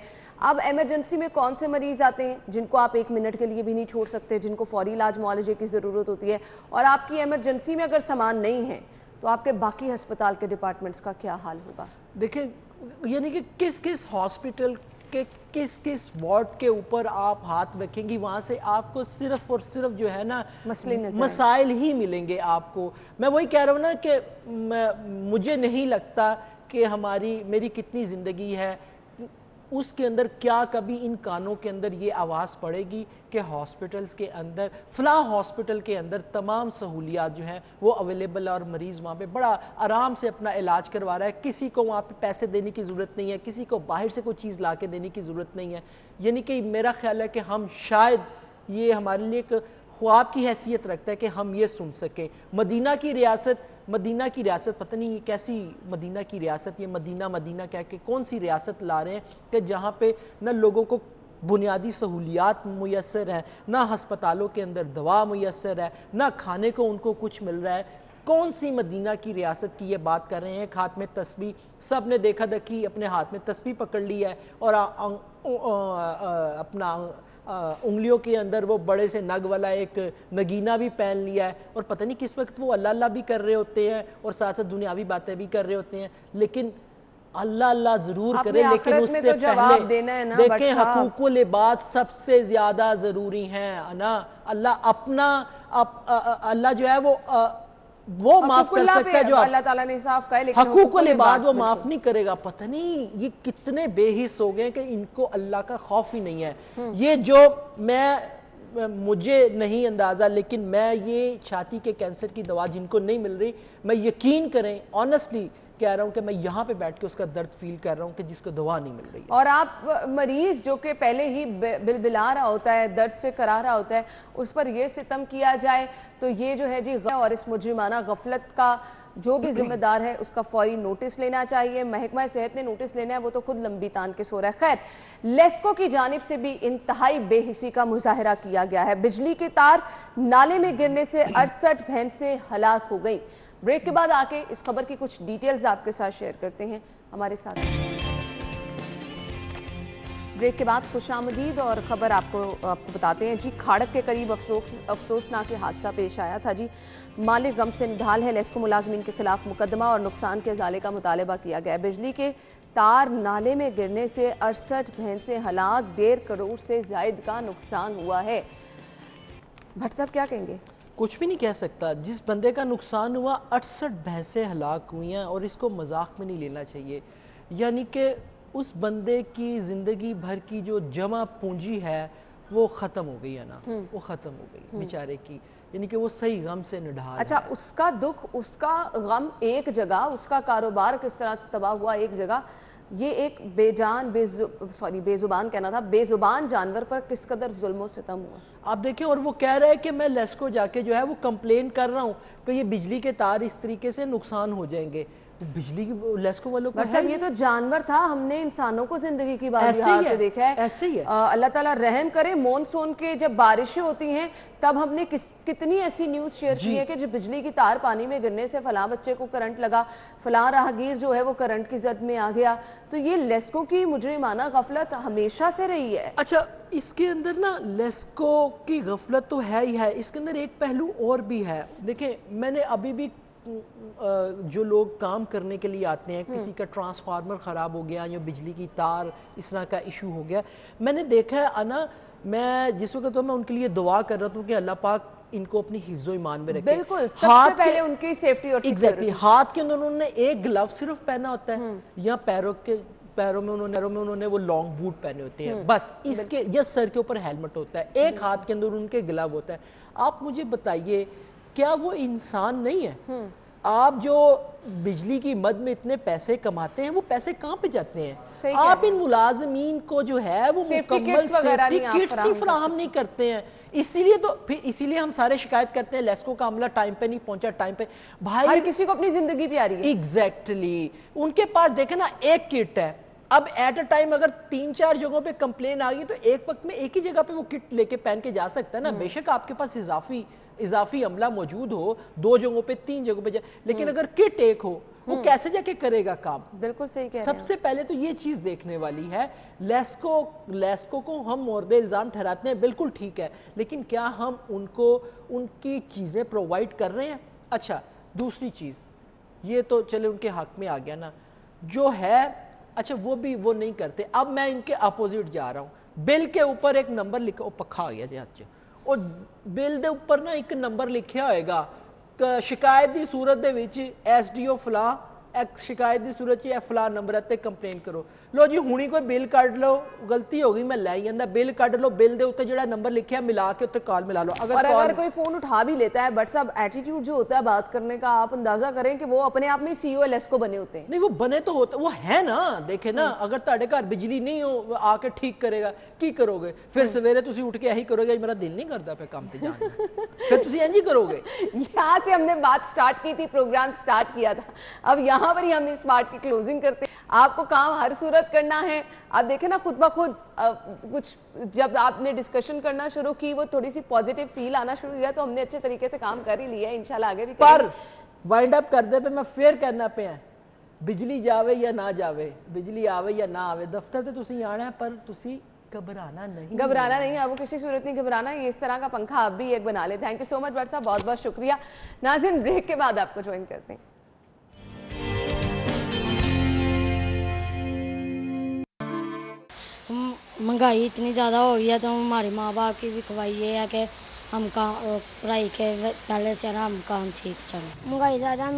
اب ایمرجنسی میں کون سے مریض آتے ہیں جن کو آپ 1 منٹ کے لیے بھی نہیں چھوڑ سکتے, جن کو فوری علاج معالجے کی ضرورت ہوتی ہے, اور آپ کی ایمرجنسی میں اگر سامان نہیں ہے تو آپ کے باقی ہسپتال کے ڈپارٹمنٹس کا کیا حال ہوگا. دیکھیں یعنی کہ کس ہاسپٹل کے کس وارڈ کے اوپر آپ ہاتھ رکھیں گی, وہاں سے آپ کو صرف اور صرف جو ہے نا مسائل ہی ملیں گے آپ کو. میں وہی کہہ رہا ہوں نا کہ مجھے نہیں لگتا کہ میری کتنی زندگی ہے اس کے اندر کیا کبھی ان کانوں کے اندر یہ آواز پڑے گی کہ ہاسپٹلز کے اندر, فلاں ہاسپٹل کے اندر تمام سہولیات جو ہیں وہ اویلیبل ہے اور مریض وہاں پہ بڑا آرام سے اپنا علاج کروا رہا ہے, کسی کو وہاں پہ پیسے دینے کی ضرورت نہیں ہے, کسی کو باہر سے کوئی چیز لا کے دینے کی ضرورت نہیں ہے. یعنی کہ میرا خیال ہے کہ ہم شاید یہ ہمارے لیے ایک خواب کی حیثیت رکھتا ہے کہ ہم یہ سن سکیں. مدینہ کی ریاست پتہ نہیں یہ کیسی مدینہ کی ریاست, یہ مدینہ کہہ کے کون سی ریاست لا رہے ہیں کہ جہاں پہ نہ لوگوں کو بنیادی سہولیات میسر ہیں, نہ ہسپتالوں کے اندر دوا میسر ہے, نہ کھانے کو ان کو کچھ مل رہا ہے. کون سی مدینہ کی ریاست کی یہ بات کر رہے ہیں؟ ایک ہاتھ میں تسبیح, سب نے دیکھا دیکھی اپنے ہاتھ میں تسبیح پکڑ لی ہے اور اپنا انگلیوں کے اندر وہ بڑے سے نگ والا ایک نگینہ بھی پہن لیا ہے, اور پتہ نہیں کس وقت وہ اللہ بھی کر رہے ہوتے ہیں اور ساتھ ساتھ دنیاوی باتیں بھی کر رہے ہوتے ہیں. لیکن اللہ ضرور کرے, لیکن اس سے پہلے دیکھیں حقوق و لباد سب سے زیادہ ضروری ہیں نا. اللہ جو ہے وہ معاف کر سکتا ہے, جو اللہ تعالیٰ نے صاف کہا ہے, لیکن حقوق و لباد وہ معاف نہیں کرے گا. پتہ نہیں یہ کتنے بے حس ہو گئے کہ ان کو اللہ کا خوف ہی نہیں ہے. یہ جو مجھے نہیں اندازہ, لیکن میں یہ چھاتی کے کینسر کی دوا جن کو نہیں مل رہی, میں یقین کریں آنیسٹلی کہہ رہا ہوں کہ میں یہاں پہ بیٹھ کے اس کا درد فیل کر رہا ہوں کہ جس کو دوا نہیں مل رہی ہے. اور آپ مریض جو کہ پہلے ہی بلبلا رہا ہوتا ہے, درد سے کرا رہا ہوتا ہے, اس پر یہ ستم کیا جائے تو یہ جو ہے جی اور اس مجرمانہ غفلت کا جو بھی ذمہ دار ہے اس کا فوری نوٹس لینا چاہیے. محکمہ صحت نے نوٹس لینا ہے, وہ تو خود لمبی تان کے سو رہا ہے. خیر, لیسکو کی جانب سے بھی انتہائی بے حسی کا مظاہرہ کیا گیا ہے. بجلی کے تار نالے میں گرنے سے 68 بھینسیں ہلاک ہو گئیں. بریک کے بعد آ کے اس خبر کی کچھ ڈیٹیلز آپ کے ساتھ شیئر کرتے ہیں, ہمارے ساتھ. بریک کے بعد خوش آمدید اور خبر آپ کو بتاتے ہیں جی. کھاڑک کے قریب افسوسناک حادثہ پیش آیا تھا جی. مالک غم سے نڈھال ہے. لیسکو ملازمین کے خلاف مقدمہ اور نقصان کے ازالے کا مطالبہ کیا گیا ہے. بجلی کے تار نالے میں گرنے سے 68 بھینسیں ہلاک, 1.5 کروڑ سے زائد کا نقصان ہوا ہے. بھٹ صاحب کیا کہیں گے؟ کچھ بھی نہیں کہہ سکتا. جس بندے کا نقصان ہوا 68 بھینسیں ہلاک ہوئی ہیں, اور اس کو مذاق میں نہیں لینا چاہیے. یعنی کہ اس بندے کی زندگی بھر کی جو جمع پونجی ہے وہ ختم ہو گئی ہے نا, وہ ختم ہو گئی بیچارے کی. یعنی کہ وہ صحیح غم سے نڈھال ہے. اچھا, اس کا دکھ, اس کا غم ایک جگہ, اس کا کاروبار کس طرح سے تباہ ہوا ایک جگہ, یہ ایک بے زبان کہنا تھا, بے زبان جانور پر کس قدر ظلم و ستم ہوا. آپ دیکھیں, اور وہ کہہ رہا ہے کہ میں لیسکو جا کے جو ہے وہ کمپلین کر رہا ہوں کہ یہ بجلی کے تار اس طریقے سے نقصان ہو جائیں گے. بجلی کی لیسکو والوں کو یہ تو جانور تھا, ہم نے انسانوں کو زندگی کی بازی ہار دیکھا ہے. ایسے ہی ہے. اللہ تعالیٰ رحم کرے. مونسون کے جب بارشیں ہوتی ہیں تب ہم نے کتنی ایسی نیوز شیئر کی ہے کہ جب بجلی کی تار پانی میں گرنے سے فلاں بچے کو کرنٹ لگا, فلاں راہگیر جو ہے وہ کرنٹ کی زد میں آ گیا. تو یہ لیسکو کی مجرمانہ غفلت ہمیشہ سے رہی ہے. اچھا, اس کے اندر نا لیسکو کی غفلت تو ہے ہی ہے, اس کے اندر ایک پہلو اور بھی ہے. دیکھیں, میں نے ابھی بھی جو لوگ کام کرنے کے لیے آتے ہیں, کسی کا ٹرانسفارمر خراب ہو گیا یا بجلی کی تار اس طرح کا ایشو ہو گیا, میں نے دیکھا ہے انا, میں جس وقت تو میں ان کے لیے دعا کر رہا ہوں کہ اللہ پاک ان کو اپنی حفظ و ایمان میں رکھے. بالکل, سب سے پہلے ان کی سیفٹی اور ایگزیکٹلی. ہاتھ کے اندر انہوں نے ایک گلو صرف پہنا ہوتا ہے, یا پیروں میں انہوں نے وہ لانگ بوٹ پہنے ہوتے ہیں بس. اس کے یا سر کے اوپر ہیلمٹ ہوتا ہے, ایک ہاتھ کے اندر ان کے گلو ہوتا ہے. آپ مجھے بتائیے, کیا وہ انسان نہیں ہے؟ آپ جو بجلی کی مد میں اتنے پیسے کماتے ہیں, وہ پیسے کہاں پہ جاتے ہیں؟ آپ ان ملازمین کو جو ہے وہ مکمل سیفٹی کٹس ہی فراہم نہیں کرتے ہیں. اسی لیے ہم سارے شکایت کرتے ہیں لیسکو کا عملہ ٹائم پہ نہیں پہنچا, ٹائم پہ. بھائی, ہر کسی کو اپنی زندگی پیاری ہے. ایگزیکٹلی. ان کے پاس دیکھیں نا, ایک کٹ ہے. اب ایٹ اے ٹائم اگر 3-4 جگہوں پہ کمپلین آ گئی تو ایک وقت میں ایک ہی جگہ پہ وہ کٹ لے کے پہن کے جا سکتا ہے نا. بے شک آپ کے پاس اضافی عملہ موجود ہو 2 جگہوں پہ 3 جگہوں پہ لیکن اگر کٹ ایک ہو, وہ کیسے جا کے کرے گا کام؟ بالکل صحیح کہہ رہے ہیں. سب سے پہلے تو یہ چیز دیکھنے والی ہے. لیسکو کو ہم مورد الزام ٹھہراتے ہیں, بالکل ٹھیک ہے, لیکن کیا ہم ان کو ان کی چیزیں پرووائڈ کر رہے ہیں؟ اچھا, دوسری چیز یہ تو چلے ان کے حق میں آ گیا نا, جو ہے اچھا وہ نہیں کرتے. اب میں ان کے اپوزٹ جا رہا ہوں. بل کے اوپر ایک نمبر لکھا, وہ پکھا آ گیا جی ہاتھ, اور بل دے اوپر نا ایک نمبر لکھیا ہوئے گا, شکایت دی صورت دے وچ SDO فلاں, شکایت دی صورت چ فلاں نمبر تے کمپلین کرو. لو جی ہونی کوئی بل کٹ لو, غلطی ہو گئی میں لے جاندہ, بل کٹ لو, بل دے اوتے جڑا نمبر لکھیا ملا کے اوتے کال ملا لو. اگر کوئی فون اٹھا بھی لیتا ہے, بٹ صاحب ایٹیٹیوڈ جو ہوتا ہے بات کرنے کا, آپ اندازہ کریں کہ وہ اپنے آپ میں CEO لیسکو بنے ہوتے ہیں. نہیں, وہ بنے تو ہوتے, وہ ہے نا. دیکھیں نا, اگر تہاڈے گھر بجلی نہیں ہو, آ کے ٹھیک کرے گا, کی کرو گے پھر؟ سویرے تسی اٹھ کے یہی کرو گے, میرا دل نہیں کرتا پہ کام پہ جانا, پھر تسی انج ہی کرو گے. یہاں سے ہم نے بات سٹارٹ کی تھی, پروگرام سٹارٹ کیا تھا, اب یہاں پر ہی ہم اس بات کی کلوزنگ کرتے ہیں. آپ کو کام ہر صورت کرنا ہے. آپ دیکھیں نا, خود بخود کچھ جب آپ نے ڈسکشن کرنا شروع کی, وہ تھوڑی سی پازیٹیو فیل آنا شروع کیا, تو ہم نے اچھے طریقے سے کام کر ہی لیا ہے, انشاءاللہ آگے بھی پر وائنڈ اپ کر دے پہ میں فیر کرنا پہ ہیں, بجلی جاوے یا نہ جاوے, بجلی آوے یا نہ آوے, دفتر تے تسی آنا ہے, پر تسی گھبرانا نہیں ہے. وہ کسی صورت نہیں گھبرانا. یہ اس طرح کا پنکھا آپ بھی ایک بنا لیں. Thank you so much but صاحب, بہت بہت شکریہ. ناظرین, بریک کے بعد آپ کو جوائن کرتے ہیں. مہنگائی اتنی زیادہ ہو گئی ہے تو ہمارے ماں باپ کی بھی خواہش یہ ہے کہ ہم پڑھائی کے پہلے سے نا ہم کام سیکھ چلیں. مہنگائی زیادہ,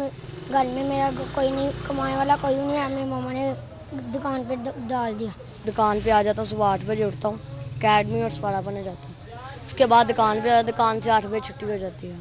گھر میں میرا کوئی نہیں, کمانے والا کوئی نہیں ہے. میری ماما نے دکان پہ ڈال دیا. دکان پہ آ جاتا ہوں, صبح 8 بجے اٹھتا ہوں, اکیڈمی اور سپارہ پڑھنے جاتا ہوں. اس کے بعد دکان پہ آتا, دکان سے 8 بجے چھٹی ہو جاتی ہے,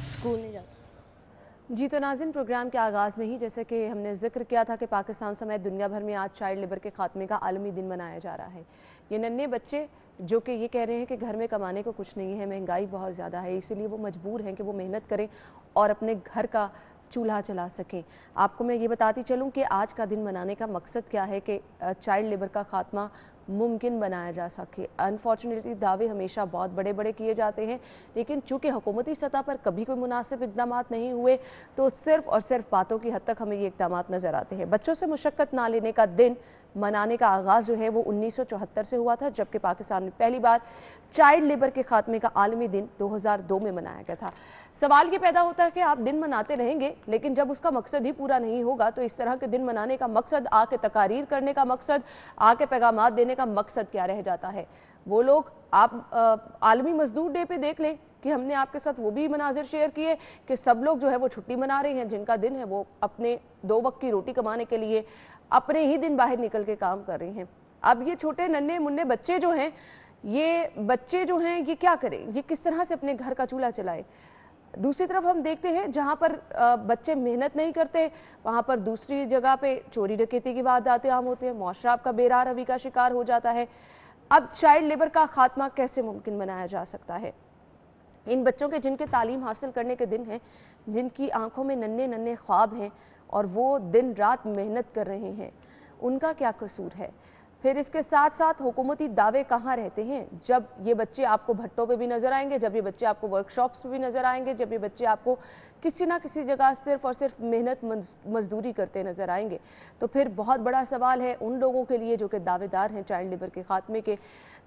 اسکول نہیں جاتا. जी तो नाज़रीन, प्रोग्राम के आगाज़ में ही जैसे कि हमने जिक्र किया था कि पाकिस्तान समेत दुनिया भर में आज चाइल्ड लेबर के खात्मे का आलमी दिन मनाया जा रहा है। ये नन्हे बच्चे जो कि ये कह रहे हैं कि घर में कमाने को कुछ नहीं है, महंगाई बहुत ज़्यादा है, इसीलिए वो मजबूर हैं कि वो मेहनत करें और अपने घर का चूल्हा चला सकें। आपको मैं ये बताती चलूँ कि आज का दिन मनाने का मकसद क्या है कि चाइल्ड लेबर का खात्मा मुमकिन बनाया जा सके। अनफॉर्चुनेटली दावे हमेशा बहुत बड़े बड़े किए जाते हैं, लेकिन चूँकि हुकूमती सतह पर कभी कोई मुनासिब इकदाम नहीं हुए तो सिर्फ़ और सिर्फ बातों की हद तक हमें ये इकदाम नज़र आते हैं। बच्चों से मुशक्क़त ना लेने का दिन मनाने का आगाज़ जो है वो 1974 से हुआ था, जबकि पाकिस्तान में पहली बार चाइल्ड लेबर के खात्मे का आलमी दिन 2002 में मनाया गया था। सवाल ये पैदा होता है कि आप दिन मनाते रहेंगे, लेकिन जब उसका मकसद ही पूरा नहीं होगा तो इस तरह के दिन मनाने का मकसद, आके तकारीर करने का मकसद, आके पैगामात देने का मकसद क्या रह जाता है। वो लोग आप आलमी मजदूर डे पे देख लें कि हमने आपके साथ वो भी मनाजिर शेयर किए कि सब लोग जो है वो छुट्टी मना रहे हैं, जिनका दिन है वो अपने 2 वक्त की रोटी कमाने के लिए अपने ही दिन बाहर निकल के काम कर रहे हैं। अब ये छोटे नन्हे मुन्ने बच्चे जो हैं, ये क्या करें, ये किस तरह से अपने घर का चूल्हा चलाएं। दूसरी तरफ हम देखते हैं जहाँ पर बच्चे मेहनत नहीं करते, वहाँ पर दूसरी जगह पे चोरी डकैती की वारदातें आम होती हैं, मुआशरा आपका बेराह रवी का शिकार हो जाता है। अब चाइल्ड लेबर का खात्मा कैसे मुमकिन बनाया जा सकता है। इन बच्चों के जिनके तालीम हासिल करने के दिन हैं, जिनकी आंखों में नन्हे नन्हे ख्वाब हैं और वो दिन रात मेहनत कर रहे हैं, उनका क्या कसूर है। फिर इसके साथ साथ हुकूमती दावे कहाँ रहते हैं जब ये बच्चे आपको भट्टों पे भी नज़र आएंगे, जब ये बच्चे आपको वर्कशॉप्स पे भी नज़र आएंगे, जब ये बच्चे आपको किसी ना किसी जगह सिर्फ़ और सिर्फ मेहनत मजदूरी करते नज़र आएंगे। तो फिर बहुत बड़ा सवाल है उन लोगों के लिए जो कि दावेदार हैं चाइल्ड लेबर के खात्मे के।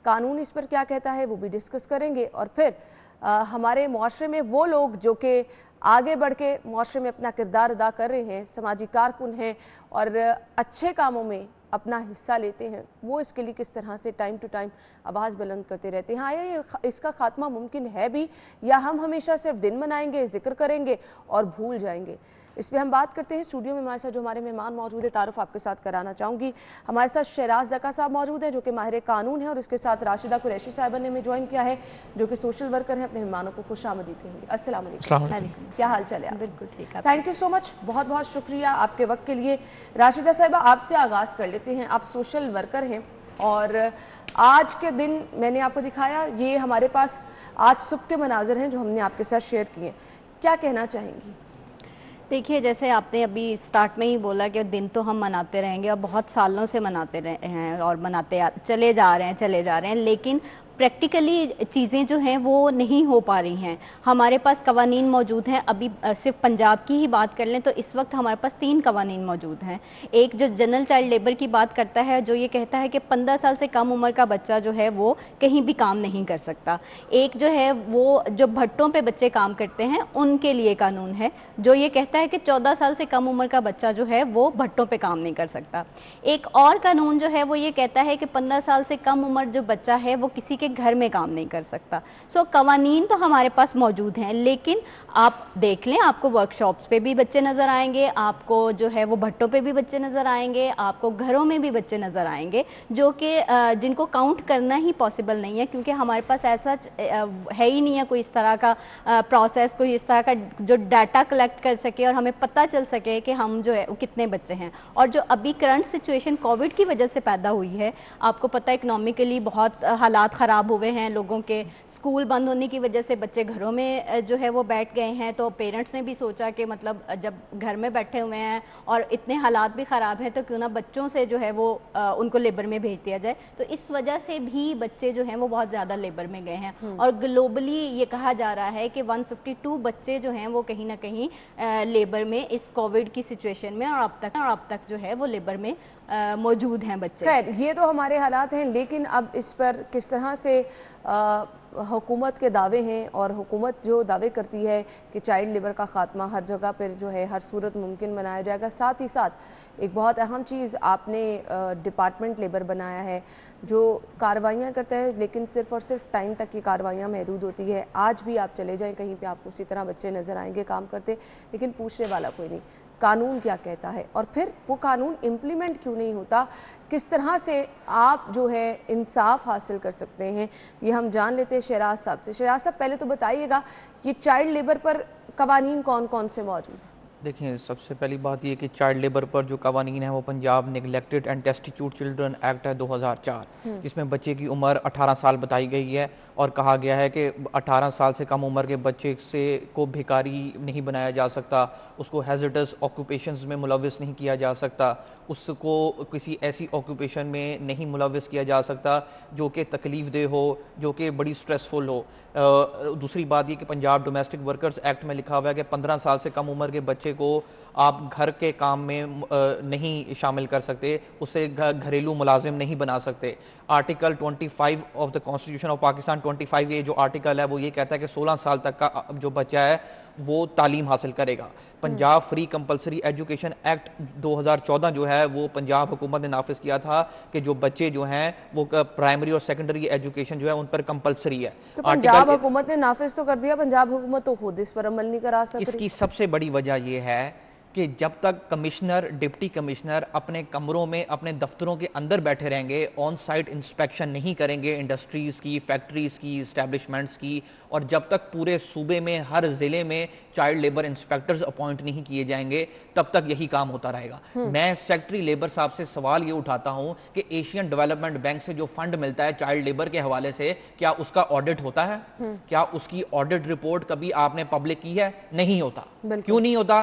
कानून इस पर क्या कहता है वो भी डिस्कस करेंगे। और फिर हमारे मुआशरे में वो लोग जो कि आगे बढ़ के मुआशरे में अपना किरदार अदा कर रहे हैं, समाजी कारकुन हैं और अच्छे कामों में अपना हिस्सा लेते हैं, वो इसके लिए किस तरह से टाइम टू टाइम आवाज़ बुलंद करते रहते हैं। हाँ, ये इसका खात्मा मुमकिन है भी, या हम हमेशा सिर्फ दिन मनाएंगे, जिक्र करेंगे और भूल जाएंगे। इस पर हम बात करते हैं। स्टूडियो में हमारे साथ जो हमारे मेहमान मौजूद है, तारुफ आपके साथ कराना चाहूँगी। हमारे साथ शहराज ज़का साहब मौजूद हैं जो कि माहिर कानून है, और इसके साथ राशिदा कुरैशी साहिबा ने हमें ज्वाइन किया है जो कि सोशल वर्कर हैं। अपने मेहमानों को खुशामदीद कहेंगे। अस्सलाम वालेकुम, क्या हाल चाल है? बिल्कुल ठीक है, थैंक यू सो मच, बहुत बहुत शुक्रिया आपके वक्त के लिए। राशिदा साहिबा, आपसे आगाज़ कर लेते हैं। आप सोशल वर्कर हैं और आज के दिन मैंने आपको दिखाया, ये हमारे पास आज सुबह के मनाजिर हैं जो हमने आपके साथ शेयर किए, क्या कहना चाहेंगी? देखिए, जैसे आपने अभी स्टार्ट में ही बोला कि दिन तो हम मनाते रहेंगे और बहुत सालों से मनाते रहे हैं और चले जा रहे हैं, लेकिन प्रैक्टिकली चीज़ें जो हैं वो नहीं हो पा रही हैं। हमारे पास कवानीन मौजूद हैं। अभी सिर्फ पंजाब की ही बात कर लें तो इस वक्त हमारे पास 3 कवानीन मौजूद हैं। एक जो जनरल चाइल्ड लेबर की बात करता है, जो ये कहता है कि 15 साल से कम उम्र का बच्चा जो है वो कहीं भी काम नहीं कर सकता। एक जो है वो जो भट्टों पे बच्चे काम करते हैं उनके लिए कानून है, जो ये कहता है कि 14 साल से कम उम्र का बच्चा जो है वो भट्टों पे काम नहीं कर सकता। एक और कानून जो है वो ये कहता है कि 15 साल से कम उम्र जो बच्चा है वो किसी के घर में काम नहीं कर सकता। कवानीन तो हमारे पास मौजूद हैं, लेकिन आप देख लें, आपको वर्कशॉप्स पे भी बच्चे नज़र आएंगे, आपको जो है वो भट्टों पे भी बच्चे नज़र आएंगे, आपको घरों में भी बच्चे नज़र आएंगे, जो कि जिनको काउंट करना ही पॉसिबल नहीं है, क्योंकि हमारे पास ऐसा है ही नहीं है कोई इस तरह का प्रोसेस, कोई इस तरह का जो डाटा कलेक्ट कर सके और हमें पता चल सके कि हम जो है वो कितने बच्चे हैं। और जो अभी करंट सिचुएशन कोविड की वजह से पैदा हुई है, आपको पता है इकनॉमिकली बहुत हालात ख़राब हुए हैं लोगों के, स्कूल बंद होने की वजह से बच्चे घरों में जो है वो बैठ गए हैं। तो पेरेंट्स ने भी सोचा कि मतलब जब घर में बैठे हुए हैं और इतने हालात भी ख़राब हैं तो क्यों ना बच्चों से जो है वो उनको लेबर में भेज दिया जाए। तो इस वजह से भी बच्चे जो हैं वो बहुत ज़्यादा लेबर में गए हैं। और ग्लोबली ये कहा जा रहा है कि 152 बच्चे जो हैं वो कहीं ना कहीं लेबर में इस कोविड की सिचुएशन में और अब तक जो है वो लेबर में मौजूद हैं बच्चे। खैर, ये तो हमारे हालात हैं, लेकिन अब इस पर किस तरह से हुकूमत के दावे हैं, और हुकूमत जो दावे करती है कि चाइल्ड लेबर का ख़ात्मा हर जगह पर जो है हर सूरत मुमकिन बनाया जाएगा। साथ ही साथ एक बहुत अहम चीज़ आपने डिपार्टमेंट लेबर बनाया है जो कार्रवाइयाँ करता है, लेकिन सिर्फ़ और सिर्फ टाइम तक की कार्रवाइयाँ महदूद होती है। आज भी आप चले जाएँ कहीं पे आपको उसी तरह बच्चे नज़र आएंगे काम करते, लेकिन पूछने वाला कोई नहीं। कानून क्या कहता है और फिर वो कानून इम्प्लीमेंट क्यों नहीं होता, किस तरह से आप जो है इंसाफ हासिल कर सकते हैं, ये हम जान लेते हैं शहराज साहब से। शहराज साहब, पहले तो बताइएगा ये चाइल्ड लेबर पर कवानीन कौन कौन से मौजूद हैं? دیکھیں سب سے پہلی بات یہ کہ چائلڈ لیبر پر جو قوانین ہیں وہ Punjab neglected and destitute children act ہے 2004 جس میں بچے کی عمر 18 سال بتائی گئی ہے اور کہا گیا ہے کہ 18 سال سے کم عمر کے بچے کو بھیکاری نہیں بنایا جا سکتا، اس کو ہیزرڈس آکوپیشنز میں ملوث نہیں کیا جا سکتا، اس کو کسی ایسی آکوپیشن میں نہیں ملوث کیا جا سکتا جو کہ تکلیف دہ ہو، جو کہ بڑی سٹریسفل ہو۔ دوسری بات یہ کہ پنجاب ڈومیسٹک ورکرز ایکٹ میں لکھا ہوا ہے کہ 15 سال سے کم عمر کے بچے کو آپ گھر کے کام میں نہیں شامل کر سکتے، اسے گھریلو ملازم نہیں بنا سکتے۔ Article 25 of the constitution of Pakistan 25A جو آرٹیکل ہے وہ یہ کہتا ہے کہ 16 سال تک کا جو بچہ ہے وہ تعلیم حاصل کرے گا۔ Punjab free compulsory education act 2014 جو ہے وہ پنجاب حکومت نے نافذ کیا تھا کہ جو بچے جو ہیں وہ پرائمری اور سیکنڈری ایجوکیشن جو ہے ان پر کمپلسری ہے۔ تو پنجاب حکومت نے نافذ تو کر دیا، پنجاب حکومت تو خود اس پر عمل نہیں کرا سکتی۔ اس کی سب سے بڑی وجہ یہ ہے کہ جب تک کمشنر ڈپٹی کمشنر اپنے کمروں میں اپنے دفتروں کے اندر بیٹھے رہیں گے، آن سائٹ انسپیکشن نہیں کریں گے انڈسٹریز کی، فیکٹریز کی، اسٹیبلشمنٹس کی، اور جب تک پورے صوبے میں ہر ضلع میں چائلڈ لیبر انسپیکٹرز اپوائنٹ نہیں کیے جائیں گے، تب تک یہی کام ہوتا رہے گا۔ میں سیکٹری لیبر صاحب سے سوال یہ اٹھاتا ہوں کہ ایشین ڈیولپمنٹ بینک سے جو فنڈ ملتا ہے چائلڈ لیبر کے حوالے سے، کیا اس کا آڈٹ ہوتا ہے؟ کیا اس کی آڈٹ رپورٹ کبھی آپ نے پبلک کی ہے؟ نہیں ہوتا۔ کیوں نہیں ہوتا؟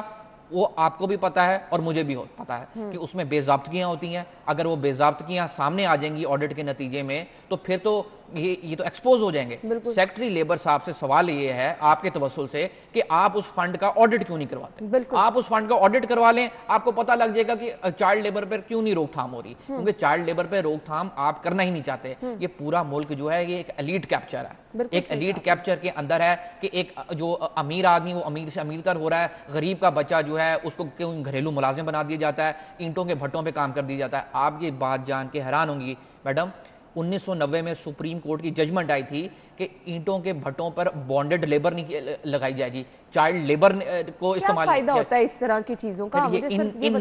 وہ آپ کو بھی پتا ہے اور مجھے بھی پتا ہے کہ اس میں بے ضابطگیاں ہوتی ہیں۔ اگر وہ بے ضابطگیاں سامنے آ جائیں گی آڈٹ کے نتیجے میں تو پھر تو یہ تو ایکسپوز ہو جائیں گے۔ سیکٹری لیبر صاحب سے سوال یہ ہے آپ کے توسل سے کہ آپ اس فنڈ کا آڈٹ کیوں نہیں کرواتے؟ آپ اس فنڈ کا آڈٹ کروا لیں، آپ کو پتہ لگ جائے گا کہ چائلڈ لیبر پر کیوں نہیں روک تھام ہو رہی، کیونکہ چائلڈ لیبر پہ روک تھام آپ کرنا ہی نہیں چاہتے۔ یہ پورا ملک جو ہے یہ ایک ایلیٹ کیپچر ہے، ایک ایلیٹ کیپچر کے اندر ہے کہ ایک جو امیر آدمی وہ امیر سے امیر تر ہو رہا ہے، غریب کا بچہ جو ہے اس کو کیوں گھریلو ملازم بنا دیا جاتا ہے، اینٹوں کے بھٹوں پہ کام کر دیا جاتا ہے۔ آپ یہ بات جان کے حیران ہوں گی میڈم، 1990 میں سپریم کورٹ کی ججمنٹ آئی تھی کہ اینٹوں کے بھٹوں پر بانڈڈ لیبر نہیں لگائی جائے گی، چائلڈ لیبر کو استعمال کیا فائدہ ہوتا ہے اس طرح کی چیزوں کا؟ ان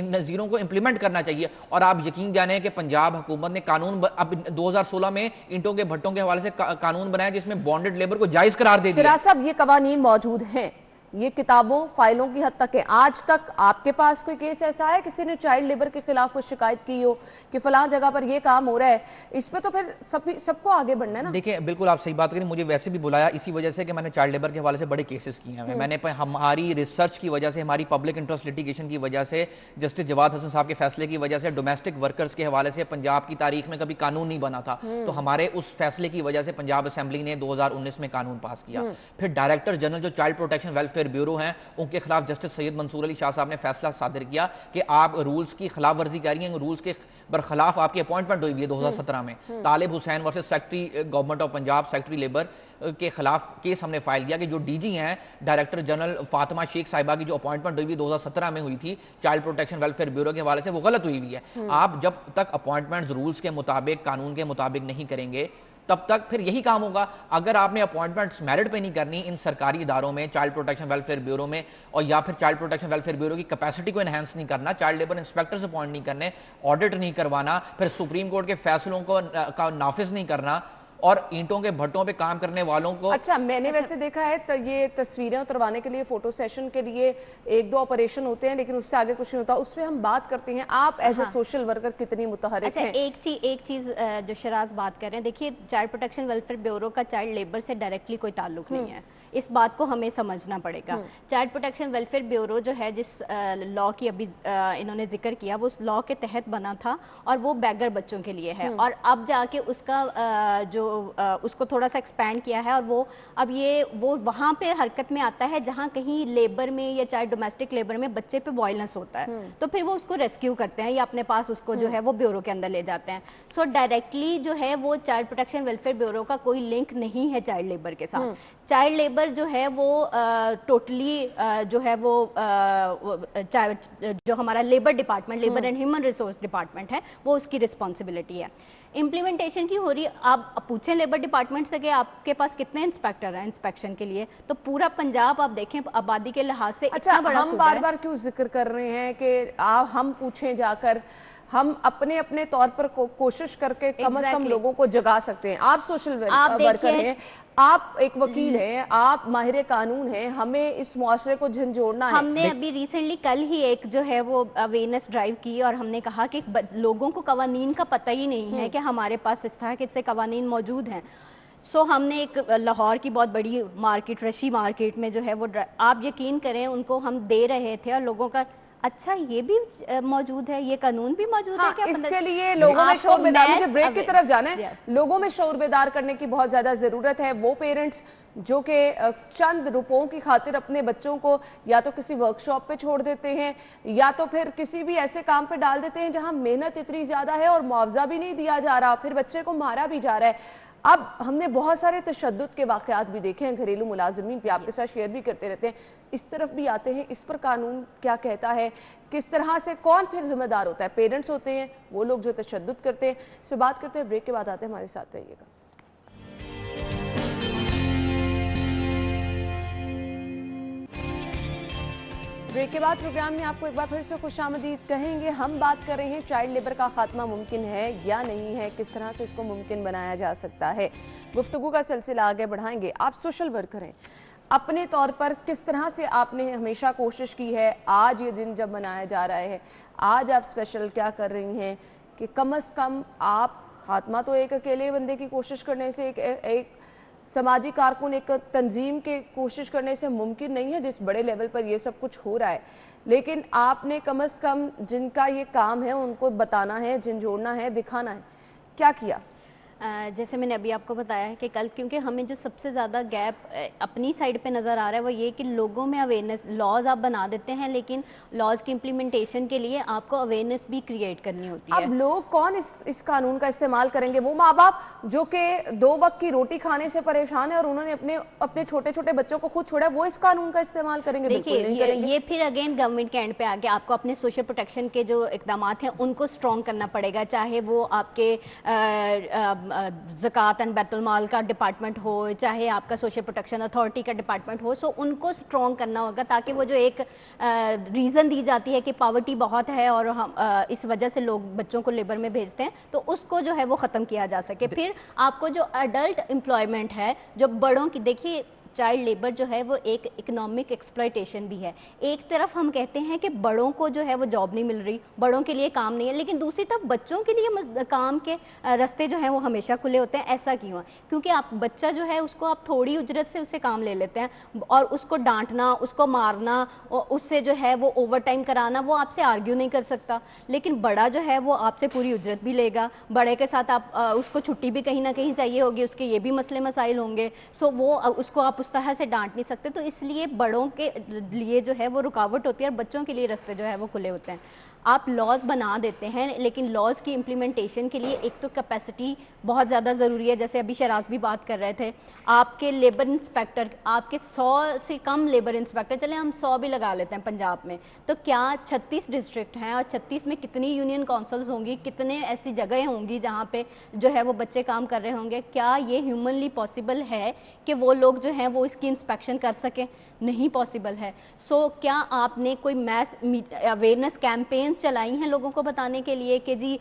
نظیروں کو امپلیمنٹ کرنا چاہیے۔ اور آپ یقین جانیں کہ پنجاب حکومت نے قانون اب 2016 میں اینٹوں کے بھٹوں کے حوالے سے قانون بنایا جس میں بانڈڈ لیبر کو جائز قرار دے دیا۔ شراز صاحب یہ قوانین موجود ہیں، یہ کتابوں فائلوں کی حد تک ہے، آج تک آپ کے پاس کوئی کیس ایسا ہے کسی نے چائلڈ لیبر کے خلاف کوئی شکایت کی ہو کہ فلاں جگہ پر یہ کام ہو رہا ہے؟ اس پہ تو پھر سب کو آگے بڑھنا ہے نا۔ دیکھیں بالکل آپ صحیح بات کریں، مجھے ویسے بھی بلایا اسی وجہ سے کہ میں نے چائلڈ لیبر کے حوالے سے بڑے کیسز کیے ہیں۔ میں نے ہماری ریسرچ کی وجہ سے، ہماری پبلک انٹرسٹ لیٹیگیشن کی وجہ سے، جسٹس جواد حسن صاحب کے فیصلے کی وجہ سے ڈومیسٹک ورکرز کے حوالے سے پنجاب کی تاریخ میں کبھی قانون نہیں بنا تھا، تو ہمارے اس فیصلے کی وجہ سے پنجاب اسمبلی نے 2019 میں قانون پاس کیا۔ پھر ڈائریکٹر جنرل جو چائلڈ پروٹیکشن ویلفیئر بیورو ہیں ان کے خلاف جسٹس سید منصور علی شاہ صاحب نے فیصلہ صادر کیا کہ آپ رولز کی خلاف ورزی کر رہی ہیں، رولز کے برخلاف آپ کی اپوائنٹمنٹ ہوئی ہے 2017 میں۔ Talib Hussain versus secretary government of Punjab secretary labour کے خلاف کیس ہم نے فائل کیا کہ جو ڈی جی ہیں ڈائریکٹر جنرل فاطمہ شیخ صاحبہ کی جو اپوائنٹمنٹ ہوئی 2017 میں ہوئی تھی چائلڈ پروٹیکشن ویلفیئر بیورو کے حوالے سے، وہ غلط ہوئی ہے۔ آپ جب تک اپوائنٹمنٹ رولز کے مطابق قانون کے مطابق نہیں کریں گے تب تک پھر یہی کام ہوگا۔ اگر آپ نے اپوائنٹمنٹس میرٹ پہ نہیں کرنی ان سرکاری اداروں میں، چائلڈ پروٹیکشن ویلفیئر بیورو میں، اور یا پھر چائلڈ پروٹیکشن ویلفیئر بیورو کی کیپیسٹی کو انہینس نہیں کرنا، چائلڈ لیبر انسپیکٹرز اپوائنٹ نہیں کرنے، آڈٹ نہیں کروانا، پھر سپریم کورٹ کے فیصلوں کو نافذ نہیں کرنا، اور اینٹوں کے بھٹوں پہ کام کرنے والوں کو۔ اچھا میں نے ویسے دیکھا ہے یہ تصویریں اتروانے کے لیے فوٹو سیشن کے لیے 1-2 آپریشن ہوتے ہیں لیکن اس سے آگے کچھ نہیں ہوتا، اس پہ ہم بات کرتے ہیں۔ آپ ایز اے سوشل ورکر کتنی متحرک ہیں؟ ایک چیز جو شراز بات کر رہے ہیں، دیکھیے چائلڈ پروٹیکشن ویلفیئر بیورو کا چائلڈ لیبر سے ڈائریکٹلی کوئی تعلق نہیں ہے، اس بات کو ہمیں سمجھنا پڑے گا۔ چائلڈ پروٹیکشن ویلفیئر بیورو جو ہے جس لاء کی ابھی انہوں نے ذکر کیا وہ اس لاء کے تحت بنا تھا اور وہ بیگر بچوں کے لیے ہے، اور اب جا کے اس کا اس کو تھوڑا سا ایکسپینڈ کیا ہے، اور وہ اب وہ وہاں پہ حرکت میں آتا ہے جہاں کہیں لیبر میں یا چاہے ڈومیسٹک لیبر میں بچے پہ وائلنس ہوتا ہے تو پھر وہ اس کو ریسکیو کرتے ہیں یا اپنے پاس اس کو جو ہے وہ بیورو کے اندر لے جاتے ہیں۔ سو ڈائریکٹلی جو ہے وہ چائلڈ پروٹیکشن ویلفیئر بیورو کا کوئی لنک نہیں ہے چائلڈ لیبر کے ساتھ۔ چائلڈ لیبر جو ہے وہ ٹوٹلی جو ہے وہ جو ہمارا labour department, labour and human resource department ہے، وہ اس کی رسپانسبلٹی ہے۔ امپلیمنٹیشن کی ہو رہی، آپ پوچھیں لیبر ڈپارٹمنٹ سے کہ آپ کے پاس کتنے انسپیکٹر ہیں انسپیکشن کے لیے، تو پورا پنجاب آپ دیکھیں آبادی کے لحاظ سے اتنا بڑا ہم بار بار کیوں ذکر کر رہے ہیں کہ ہم پوچھیں جا کر، ہم اپنے طور پر کوشش کر کے کم از کم لوگوں کو جگا سکتے ہیں۔ آپ سوشل ورکر ہیں، आप एक वकील हैं, आप माहिर कानून हैं, हमें इस मुआशरे को झंझोड़ना है। हमने अभी रिसेंटली कल ही एक जो है वो अवेयरनेस ड्राइव की और हमने कहा कि लोगों को कवानीन का पता ही नहीं है कि हमारे पास इस तरह के कवानीन मौजूद हैं। सो हमने एक लाहौर की बहुत बड़ी मार्केट, रशी मार्केट में जो है वो आप यकीन करें उनको हम दे रहे थे और लोगों का अच्छा ये भी मौजूद है, ये कानून भी मौजूद है क्या? इसके लिए लोगों में शोर बेदार, मुझे ब्रेक की तरफ जाना है, Yes. लोगों में शोर बेदार करने की बहुत ज्यादा जरूरत है। वो पेरेंट्स जो कि चंद रुपयों की खातिर अपने बच्चों को या तो किसी वर्कशॉप पे छोड़ देते हैं या तो फिर किसी भी ऐसे काम पे डाल देते हैं जहां मेहनत इतनी ज्यादा है और मुआवजा भी नहीं दिया जा रहा, फिर बच्चे को मारा भी जा रहा है। अब हमने बहुत सारे तशद्दुद के वाक़यात भी देखे हैं, घरेलू मुलाजिमीन पे आपके साथ शेयर भी करते रहते हैं, इस तरफ भी आते हैं। इस पर कानून क्या कहता है, किस तरह से कौन फिर जिम्मेदार होता है? पेरेंट्स होते हैं, वो लोग जो तशद्दुद करते हैं। इस पर बात करते हैं, ब्रेक के बाद आते हैं, हमारे साथ रहिएगा। ब्रेक के बाद प्रोग्राम में आपको एक बार फिर से खुशामदीद कहेंगे। हम बात कर रहे हैं चाइल्ड लेबर का खात्मा मुमकिन है या नहीं है, किस तरह से इसको मुमकिन बनाया जा सकता है। गुफ्तगू का सिलसिला आगे बढ़ाएंगे। आप सोशल वर्कर हैं, अपने तौर पर किस तरह से आपने हमेशा कोशिश की है, आज ये दिन जब मनाया जा रहा है, आज आप स्पेशल क्या कर रही हैं कि कम से कम आप खात्मा तो एक अकेले बंदे की कोशिश करने से, एक समाजी कारकुन, एक तंजीम के कोशिश करने से मुमकिन नहीं है जिस बड़े लेवल पर ये सब कुछ हो रहा है, लेकिन आपने कम से कम जिनका ये काम है उनको बताना है, झंझोड़ना है, दिखाना है, क्या किया? जैसे मैंने अभी आपको बताया है कि कल क्योंकि हमें जो सबसे ज़्यादा गैप अपनी साइड पे नज़र आ रहा है वो ये कि लोगों में अवेयरनेस, लॉज आप बना देते हैं लेकिन लॉज की इम्प्लीमेंटेशन के लिए आपको अवेयरनेस भी क्रिएट करनी होती है। अब लोग कौन इस कानून का इस्तेमाल करेंगे? वो माँ बाप जो कि 2 वक्त की रोटी खाने से परेशान है और उन्होंने अपने छोटे छोटे बच्चों को खुद छोड़ा, वो इस कानून का इस्तेमाल करेंगे? देखिए ये फिर अगेन गवर्नमेंट के एंड पे आके आपको अपने सोशल प्रोटेक्शन के जो इकदाम हैं उनको स्ट्रॉन्ग करना पड़ेगा, चाहे वो आपके ज़कात एंड बैतुल माल का डिपार्टमेंट हो, चाहे आपका सोशल प्रोटेक्शन अथॉरिटी का डिपार्टमेंट हो। सो उनको स्ट्रॉन्ग करना होगा ताकि वो जो एक रीज़न दी जाती है कि पावर्टी बहुत है और हम इस वजह से लोग बच्चों को लेबर में भेजते हैं, तो उसको जो है वो ख़त्म किया जा सके। फिर आपको जो अडल्ट एम्प्लॉयमेंट है, जो बड़ों की, देखिए चाइल्ड लेबर जो है वो एक इकोनॉमिक एक्सप्लॉयटेशन भी है। एक तरफ हम कहते हैं कि बड़ों को जो है वो जॉब नहीं मिल रही, बड़ों के लिए काम नहीं है, लेकिन दूसरी तरफ बच्चों के लिए काम के रास्ते जो हैं वो हमेशा खुले होते हैं। ऐसा क्यों है? क्योंकि आप बच्चा जो है उसको आप थोड़ी उजरत से उससे काम ले लेते हैं और उसको डांटना, उसको मारना और उससे जो है वो ओवर टाइम कराना, वो आपसे आर्ग्यू नहीं कर सकता। लेकिन बड़ा जो है वो आपसे पूरी उजरत भी लेगा, बड़े के साथ आप उसको छुट्टी भी कहीं ना कहीं चाहिए होगी, उसके ये भी मसले मसाइल होंगे। सो वो उसको आप उस तरह से डांट नहीं सकते। तो इसलिए बड़ों के लिए जो है वो रुकावट होती है और बच्चों के लिए रास्ते जो है वो खुले होते हैं। आप लॉज बना देते हैं लेकिन लॉज की इम्प्लीमेंटेशन के लिए एक तो कैपेसिटी बहुत ज़्यादा ज़रूरी है। जैसे अभी शराज भी बात कर रहे थे, आपके लेबर इंस्पेक्टर, आपके 100 से कम लेबर इंस्पेक्टर, चले हम 100 भी लगा लेते हैं पंजाब में, तो क्या 36 डिस्ट्रिक्ट हैं और 36 में कितनी यूनियन काउंसिल्स होंगी, कितने ऐसी जगहें होंगी जहाँ पे जो है वो बच्चे काम कर रहे होंगे? क्या ये ह्यूमनली पॉसिबल है कि वो लोग जो हैं वो इसकी इंस्पेक्शन कर सकें? नहीं पॉसिबल है। सो क्या आपने कोई मैस अवेयरनेस कैंपेन्स चलाई हैं लोगों को बताने के लिए कि जी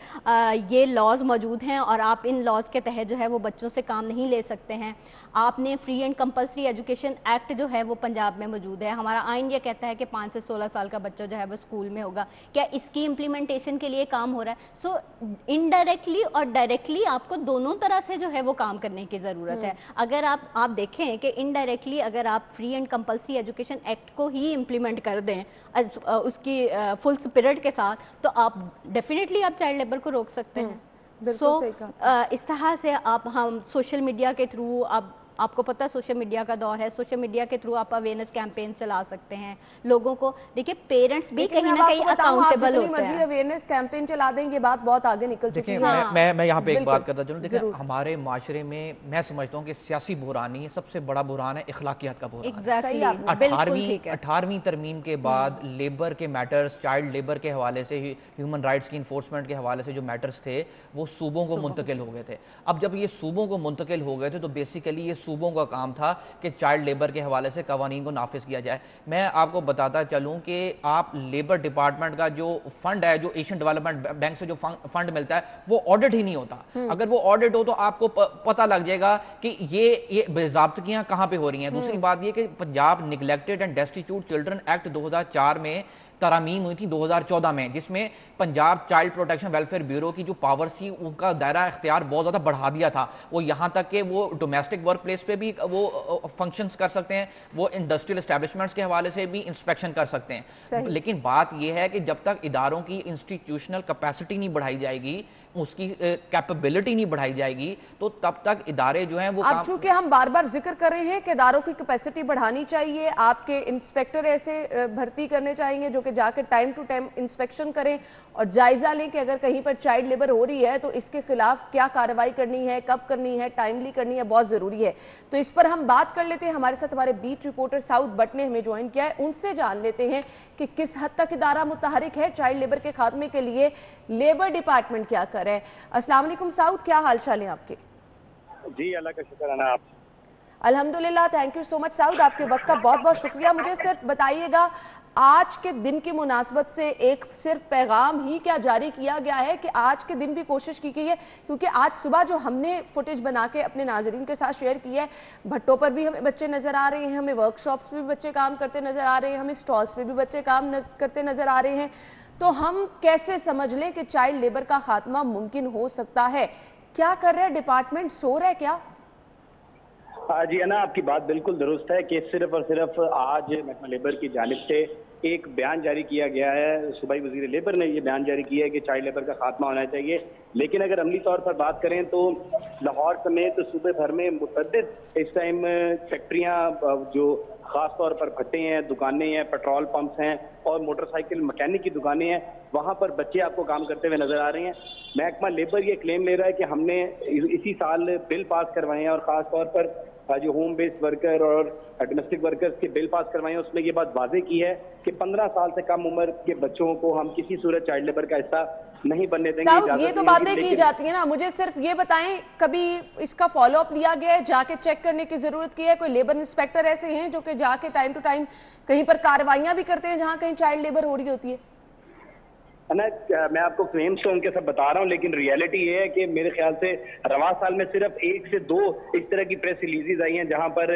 ये लॉज मौजूद हैं और आप इन लॉज के तहत जो है वो बच्चों से काम नहीं ले सकते हैं? आपने free and compulsory education act जो है वो पंजाब में मौजूद है, हमारा आइन ये कहता है कि 5 से 16 साल का बच्चा जो है वो स्कूल में होगा। क्या इसकी इम्प्लीमेंटेशन के लिए काम हो रहा है? सो इनडायरेक्टली और डायरेक्टली आपको दोनों तरह से जो है वो काम करने की ज़रूरत है। अगर आप देखें कि इनडायरेक्टली अगर आप free and compulsory education act को ही इम्प्लीमेंट कर दें उसकी फुल स्पिरिट के साथ, तो आप डेफिनेटली आप चाइल्ड लेबर को रोक सकते हैं। सो इस तरह से हम सोशल मीडिया के थ्रू, आपको पता है सोशल मीडिया का दौर है, सोशल मीडिया के थ्रू आप अवेयरनेस कैंपेन चला सकते हैं लोगों को। देखिए पेरेंट्स भी कहीं ना कहीं अकाउंटेबल होते हैं। अवेयरनेस कैंपेन चला दें, ये बात बहुत आगे निकल चुकी है। मैं यहाँ पे एक बात करता चलूँ। देखिए हमारे माशरे में मैं समझता हूँ कि सियासी बुहरान ही सबसे बड़ा बुहरान है, इखलाकियात का बुहरान। 18वीं तरमीम के बाद लेबर के मैटर्स, चाइल्ड लेबर के हवाले से, ह्यूमन राइट्स की इन्फोर्समेंट के हवाले से जो मैटर्स थे वो सूबों को मुंतकिल हो गए थे। अब जब ये सूबों को मुंतकिल हो गए थे तो बेसिकली ये सूबों का काम था कि चाइल्ड लेबर के हवाले से कवानीन को नाफिज किया जाए। मैं आपको बताता चलूँ कि आप लेबर डिपार्टमेंट का जो फंड है, जो एशियन डेवलपमेंट बैंक से जो फंड मिलता है, वो ऑडिट ही नहीं होता। अगर वो ऑडिट हो तो आपको पता लग जाएगा कि ये बेज़ाब्तगियाँ कहाँ पे हो रही हैं। दूसरी बात ये कि Punjab neglected and destitute children act 2004 में तरामीम हुई थी 2014 में, जिसमें Punjab child protection welfare bureau की जो पावर थी उनका दायरा इख्तियार बहुत ज़्यादा बढ़ा दिया था। वो यहाँ तक कि वो डोमेस्टिक वर्क प्लेस पे भी वो फंक्शंस कर सकते हैं, वो इंडस्ट्रियल एस्टेब्लिशमेंट्स के हवाले से भी इंस्पेक्शन कर सकते हैं। लेकिन बात यह है कि जब तक इदारों की इंस्टीट्यूशनल कैपेसिटी नहीं बढ़ाई जाएगी, उसकी कैपेबिलिटी नहीं बढ़ाई जाएगी, तो तब तक इदारे जो हैं वो अब चूंकि हम बार बार जिक्र कर रहे हैं कि इदारों की कैपेसिटी बढ़ानी चाहिए, आपके इंस्पेक्टर ऐसे भर्ती करने चाहिए जो कि जाकर टाइम टू टाइम इंस्पेक्शन करें और जायजा लें कि अगर कहीं पर चाइल्ड लेबर हो रही है तो इसके खिलाफ क्या कार्रवाई करनी है, कब करनी है, टाइमली करनी है, बहुत ज़रूरी है। तो इस पर हम बात कर लेते हैं। हमारे साथ हमारे बीट रिपोर्टर साउथ बट ने हमें ज्वाइन किया है, उनसे जान लेते हैं कि किस हद तक इदारा मुतहरिक है चाइल्ड लेबर के खात्मे के लिए, लेबर डिपार्टमेंट क्या कर रहा है। अस्सलाम वालेकुम साउथ, क्या हाल चाल है आपके? जी अल्लाह का शुक्र है। आप? अल्हम्दुलिल्लाह, thank you so much south, आपके वक्त का बहुत बहुत शुक्रिया। मुझे सिर्फ बताइएगा, आज के दिन की मुनासबत से एक सिर्फ पैगाम ही क्या जारी किया गया है कि आज के दिन भी कोशिश की गई है, क्योंकि आज सुबह जो हमने फुटेज बना के अपने नाजरीन के साथ शेयर की है, भट्टों पर भी हमें बच्चे नज़र आ रहे हैं, हमें वर्कशॉप्स में भी बच्चे काम करते नज़र आ रहे हैं, हमें स्टॉल्स पे भी बच्चे काम करते नज़र आ रहे हैं। तो हम कैसे समझ लें कि चाइल्ड लेबर का खात्मा मुमकिन हो सकता है? क्या कर रहा है डिपार्टमेंट, सो रहा है क्या? जी अन्ना, आपकी बात बिल्कुल दुरुस्त है कि सिर्फ और सिर्फ आज महकमा लेबर की जानिब से एक बयान जारी किया गया है। सूबाई वजीर लेबर ने ये बयान जारी किया है कि चाइल्ड लेबर का खात्मा होना चाहिए, लेकिन अगर अमली तौर पर बात करें तो लाहौर समेत सूबे भर में मुतअद्दिद इस टाइम फैक्ट्रियाँ जो खास तौर पर भट्टे हैं, दुकानें हैं, पेट्रोल पंप्स हैं और मोटरसाइकिल मैकेनिक की दुकानें हैं, वहाँ पर बच्चे आपको काम करते हुए नजर आ रहे हैं। महकमा लेबर ये क्लेम ले रहा है कि हमने इसी साल बिल पास करवाए हैं और ख़ास तौर पर जो होम बेस्ड वर्कर और डोमेस्टिक वर्कर्स के बिल पास करवाए हैं, उसमें ये बात वाजे की है कि 15 साल से कम उम्र के बच्चों को हम किसी सूरत चाइल्ड लेबर का हिस्सा नहीं बनने देंगे। ये तो बातें की जाती है ना, मुझे सिर्फ ये बताएं, कभी इसका फॉलो अप लिया गया है, जाके चेक करने की जरूरत की है? कोई लेबर इंस्पेक्टर ऐसे हैं जो कि जाके टाइम टू टाइम कहीं पर कार्रवाइयां भी करते हैं जहां कहीं चाइल्ड लेबर हो रही होती है? मैं आपको क्लेम्स तो उनके सब बता रहा हूँ, लेकिन रियलिटी ये है कि मेरे ख्याल से रवा साल में सिर्फ 1 से 2 इस तरह की प्रेस रिलीजेज आई हैं जहां पर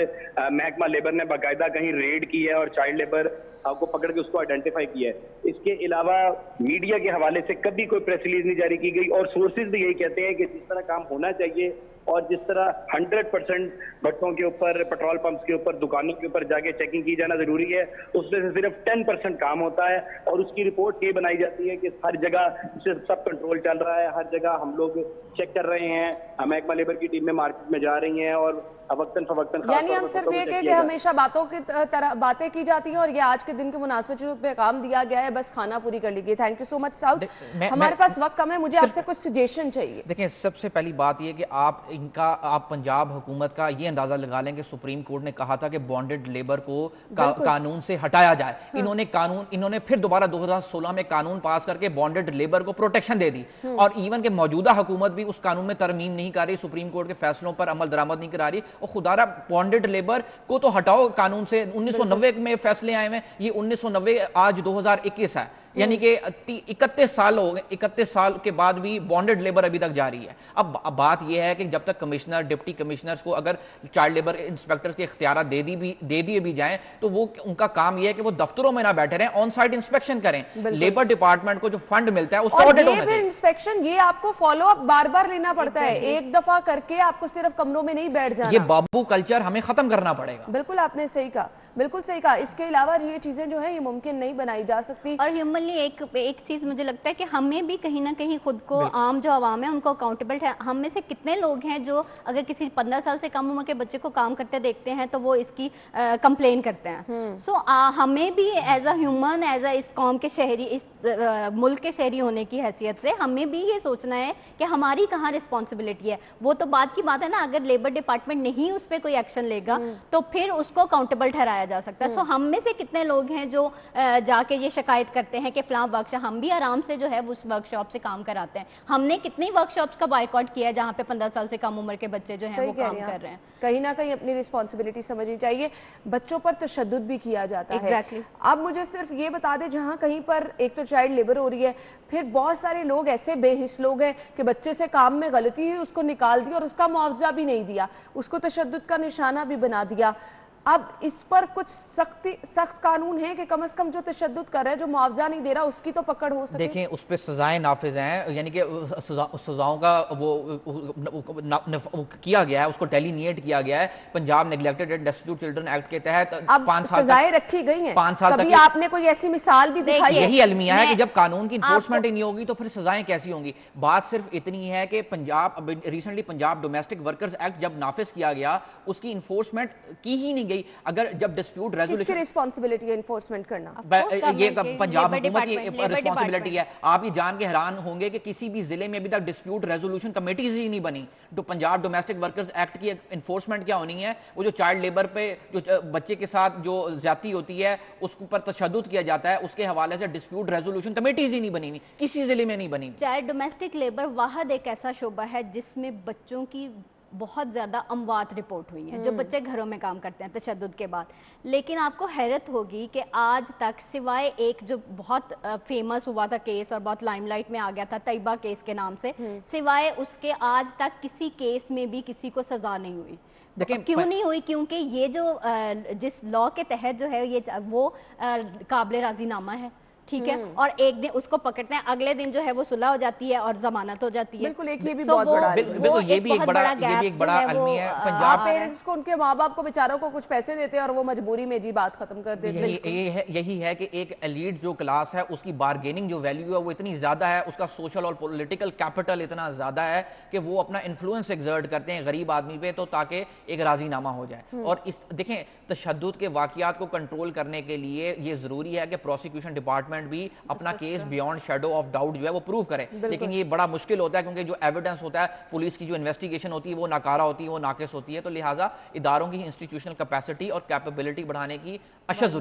महकमा लेबर ने बाकायदा कहीं रेड की है और चाइल्ड लेबर को पकड़ के उसको आइडेंटिफाई किया है। इसके अलावा मीडिया के हवाले से कभी कोई प्रेस रिलीज नहीं जारी की गई और सोर्सेज भी यही कहते हैं कि जिस तरह काम होना चाहिए और जिस तरह 100% भट्टों के ऊपर, पेट्रोल पंप्स के ऊपर, दुकानों के ऊपर जाके चेकिंग की जाना जरूरी है, उसमें से सिर्फ 10% काम होता है और उसकी रिपोर्ट ये बनाई जाती है कि हर जगह सिर्फ सब कंट्रोल चल रहा है, हर जगह हम लोग चेक कर रहे हैं। महकमा लेबर की टीम में मार्केट में जा रही हैं और वक्तन फवक्तन, यानी हम सिर्फ ये कि हमेशा बातों की तरह बातें की जाती हैं और ये आज के दिन के मुनासबत जो पैगाम दिया गया है बस खाना पूरी कर लीजिए। Thank you so much south, हमारे पास वक्त कम है, मुझे आपसे कुछ सजेशन चाहिए। देखिए, सबसे पहली बात ये कि आप पंजाब हुकूमत का ये अंदाजा लगा लें कि सुप्रीम कोर्ट ने कहा था कि बॉन्डेड लेबर को कानून से हटाया जाए। इन्होंने फिर दोबारा 2016 में कानून पास करके बॉन्डेड लेबर को प्रोटेक्शन दे दी और इवन के मौजूदा हुकूमत भी उस कानून में तरमीम नहीं कर रही, सुप्रीम कोर्ट के फैसलों पर अमल दरामद नहीं करा रही। और खुदारा बॉन्डेड लेबर को तो हटाओ कानून से, 1990 में फैसले आए हैं, ये 1990 आज 2021 है, यानी कि 31 साल हो गए, 31 साल के बाद भी बॉन्डेड लेबर अभी तक जारी है। अब बात यह है कि जब तक कमिश्नर, डिप्टी कमिश्नर्स को अगर चाइल्ड लेबर इंस्पेक्टर्स के इख्तियार दे दिए भी जाएं तो वो उनका काम यह है कि वो दफ्तरों में ना बैठे रहें, ऑन साइट इंस्पेक्शन करें। लेबर डिपार्टमेंट को जो फंड मिलता है उसका ऑडिट होना चाहिए। इंस्पेक्शन ये आपको फॉलो अप बार बार लेना पड़ता है, एक दफा करके आपको सिर्फ कमरों में नहीं बैठ जाना। ये बाबू कल्चर हमें खत्म करना पड़ेगा। बिल्कुल आपने सही कहा, बिल्कुल सही कहा। इसके अलावा ये चीजें जो है ये मुमकिन नहीं बनाई जा सकती। और ह्यूमनली एक चीज़ मुझे लगता है कि हमें भी कहीं ना कहीं खुद को, आम जो आवाम है उनको अकाउंटेबल है। हम में से कितने लोग हैं जो अगर किसी 15 साल से कम उम्र के बच्चे को काम करते देखते हैं तो वो इसकी कंप्लेन करते हैं। सो हमें भी as a human, as a इस कौम के शहरी, इस मुल्क के शहरी होने की हैसियत से हमें भी ये सोचना है कि हमारी कहाँ रिस्पॉन्सिबिलिटी है। वो तो बात की बात है ना, अगर लेबर डिपार्टमेंट नहीं उस पर कोई एक्शन लेगा तो फिर उसको अकाउंटेबल ठहराया कराया जा सकता है। सो हम में से कितने लोग हैं जो जाके ये शिकायत करते हैं कि फलां वर्कशॉप, हम भी आराम से जो है उस वर्कशॉप से काम कराते हैं। हमने कितनी वर्कशॉप्स का बायकॉट किया है जहाँ पे 15 साल से कम उम्र के बच्चे जो हैं वो काम कर रहे हैं। कहीं ना कहीं अपनी रिस्पॉन्सिबिलिटी समझनी चाहिए। बच्चों पर तशद्दुद भी किया जाता है। अब मुझे सिर्फ ये बता दें, जहाँ कहीं पर एक तो चाइल्ड लेबर हो रही है, फिर बहुत सारे लोग ऐसे बेहिस लोग हैं कि बच्चे से काम में गलती हुई, उसको निकाल दिया और उसका मुआवजा भी नहीं दिया, उसको तशद्दुद का निशाना भी बना दिया। अब इस पर कुछ सख्त कानून है कि कम से कम जो तशद्दुद कर रहा है, जो मुआवजा नहीं दे रहा, उसकी तो पकड़ हो सके। देखें, उस पर सजाएं नाफिज हैं, यानी कि सजाओं का वो किया गया है, उसको डेलिनिएट किया गया है Punjab neglected and destitute children act के तहत। अब 5 साल सजाएं रखी गई हैं। 5 साल तक आपने कोई ऐसी मिसाल भी दिखाई? यही अलमिया है कि जब कानून की इन्फोर्समेंट ही नहीं होगी तो फिर सजाएं कैसी होंगी। बात सिर्फ इतनी है कि recently Punjab domestic workers act जब नाफिज किया गया, उसकी इन्फोर्समेंट की ही नहीं गई। अगर जब डिस्प्यूट रेजोल्यूशन, किसकी रिस्पांसिबिलिटी है इन्फोर्समेंट करना? ये पंजाब हुकूमत की रिस्पांसिबिलिटी है। आप ये जान के हैरान होंगे कि किसी भी जिले में अभी तक डिस्प्यूट रेजोल्यूशन कमेटीज ही नहीं बनी। तो पंजाब डोमेस्टिक वर्कर्स एक्ट की इन्फोर्समेंट क्या होनी है? वो जो चाइल्ड लेबर पे, जो बच्चे के साथ जो ज्यादती होती है, उसके ऊपर तशद्दुद किया जाता है, उसके हवाले से डिस्प्यूट रेजोल्यूशन कमेटीज ही नहीं बनी हुई, किसी जिले में नहीं बनी। चाइल्ड डोमेस्टिक लेबर वाहद एक ऐसा शोबा है जिसमें बच्चों की बहुत ज़्यादा अमवात रिपोर्ट हुई हैं, जो बच्चे घरों में काम करते हैं तशद्दुद के बाद। लेकिन आपको हैरत होगी कि आज तक सिवाय एक जो बहुत फेमस हुआ था केस और बहुत लाइमलाइट में आ गया था, तैयबा केस के नाम से, सिवाय उसके आज तक किसी केस में भी किसी को सज़ा नहीं हुई। क्यों नहीं हुई? क्योंकि ये जो जिस लॉ के तहत जो है ये वो काबिल राजीनामा है, ठीक है, और एक दिन उसको पकड़ते हैं, अगले दिन जो है वो सुलह हो जाती है और जमानत हो जाती है। बिल्कुल, एक ये भी बहुत बड़ा, बिल्कुल ये भी एक बड़ा अलमिया है। पंजाब पेरेंट्स को, उनके माँ बाप को बेचारों को कुछ पैसे देते हैं और वो मजबूरी में जी बात खत्म कर देते हैं। यही है कि एक एलीट जो क्लास है, उसकी बार्गेनिंग जो वैल्यू है वो इतनी ज्यादा है, उसका सोशल और पॉलिटिकल कैपिटल इतना ज्यादा है कि वो अपना इन्फ्लुएंस एक्सर्ट करते हैं गरीब आदमी पे, तो ताकि एक राजीनामा हो जाए। और इस देखें, तशद्दुद के वाकयात को कंट्रोल करने के लिए ये जरूरी है कि प्रोसिक्यूशन डिपार्टमेंट भी अपना case beyond shadow of doubt जो है वो प्रूव करे। लेकिन ये बड़ा मुश्किल होता है क्योंकि जो एविडेंस होता है, पुलिस की जो इन्वेस्टिगेशन होती है वो नाकारा होती है, वो नाकिस होती है। तो लिहाजा इदारों की इंस्टीट्यूशनल कैपेसिटी और कैपेबिलिटी बढ़ाने की अशद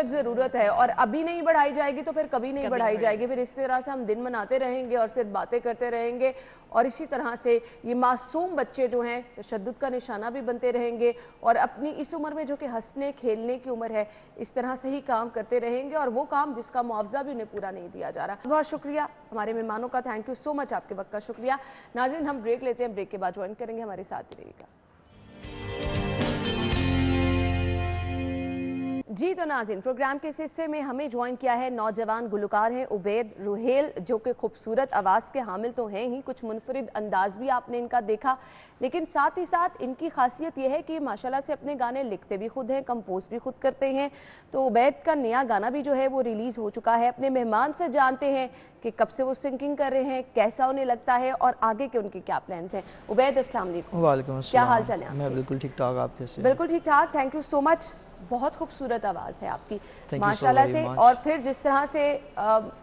ज़रूरत है। और अभी नहीं बढ़ाई जाएगी तो फिर कभी नहीं बढ़ाई जाएगी। फिर इस तरह से हम दिन मनाते रहेंगे और सिर्फ बातें करते रहेंगे, और इसी तरह से ये मासूम बच्चे जो हैं तशद्दुद का निशाना भी बनते रहेंगे, और अपनी इस उम्र में जो कि हंसने खेलने की उम्र है, इस तरह से ही काम करते रहेंगे, और वो काम जिसका मुआवजा भी उन्हें पूरा नहीं दिया जा रहा। बहुत शुक्रिया हमारे मेहमानों का, थैंक यू सो मच, आपके वक्त का शुक्रिया। नाज़रीन, हम ब्रेक लेते हैं, ब्रेक के बाद ज्वाइन करेंगे, हमारे साथ ही रहिएगा। जी तो नाज़रीन, प्रोग्राम के इस हिस्से में हमें ज्वाइन किया है नौजवान गुलकार हैं उबैद रुहेल, जो कि खूबसूरत आवाज़ के हामिल तो हैं ही, कुछ मुनफरिद अंदाज भी आपने इनका देखा, लेकिन साथ ही साथ इनकी खासियत यह है कि माशाल्लाह से अपने गाने लिखते भी खुद हैं, कंपोज भी खुद करते हैं। तो उबैद का नया गाना भी जो है वो रिलीज़ हो चुका है। अपने मेहमान से जानते हैं कि कब से वो सिंगिंग कर रहे हैं, कैसा उन्हें लगता है और आगे के उनके क्या प्लान्स हैं। उबैद, अस्सलाम वालेकुम। वालेकुम अस्सलाम। क्या हाल चाल है? मैं बिल्कुल ठीक ठाक, आप कैसे? बिल्कुल ठीक ठाक, थैंक यू सो मच। बहुत खूबसूरत आवाज़ है आपकी माशाल्लाह से, और फिर जिस तरह से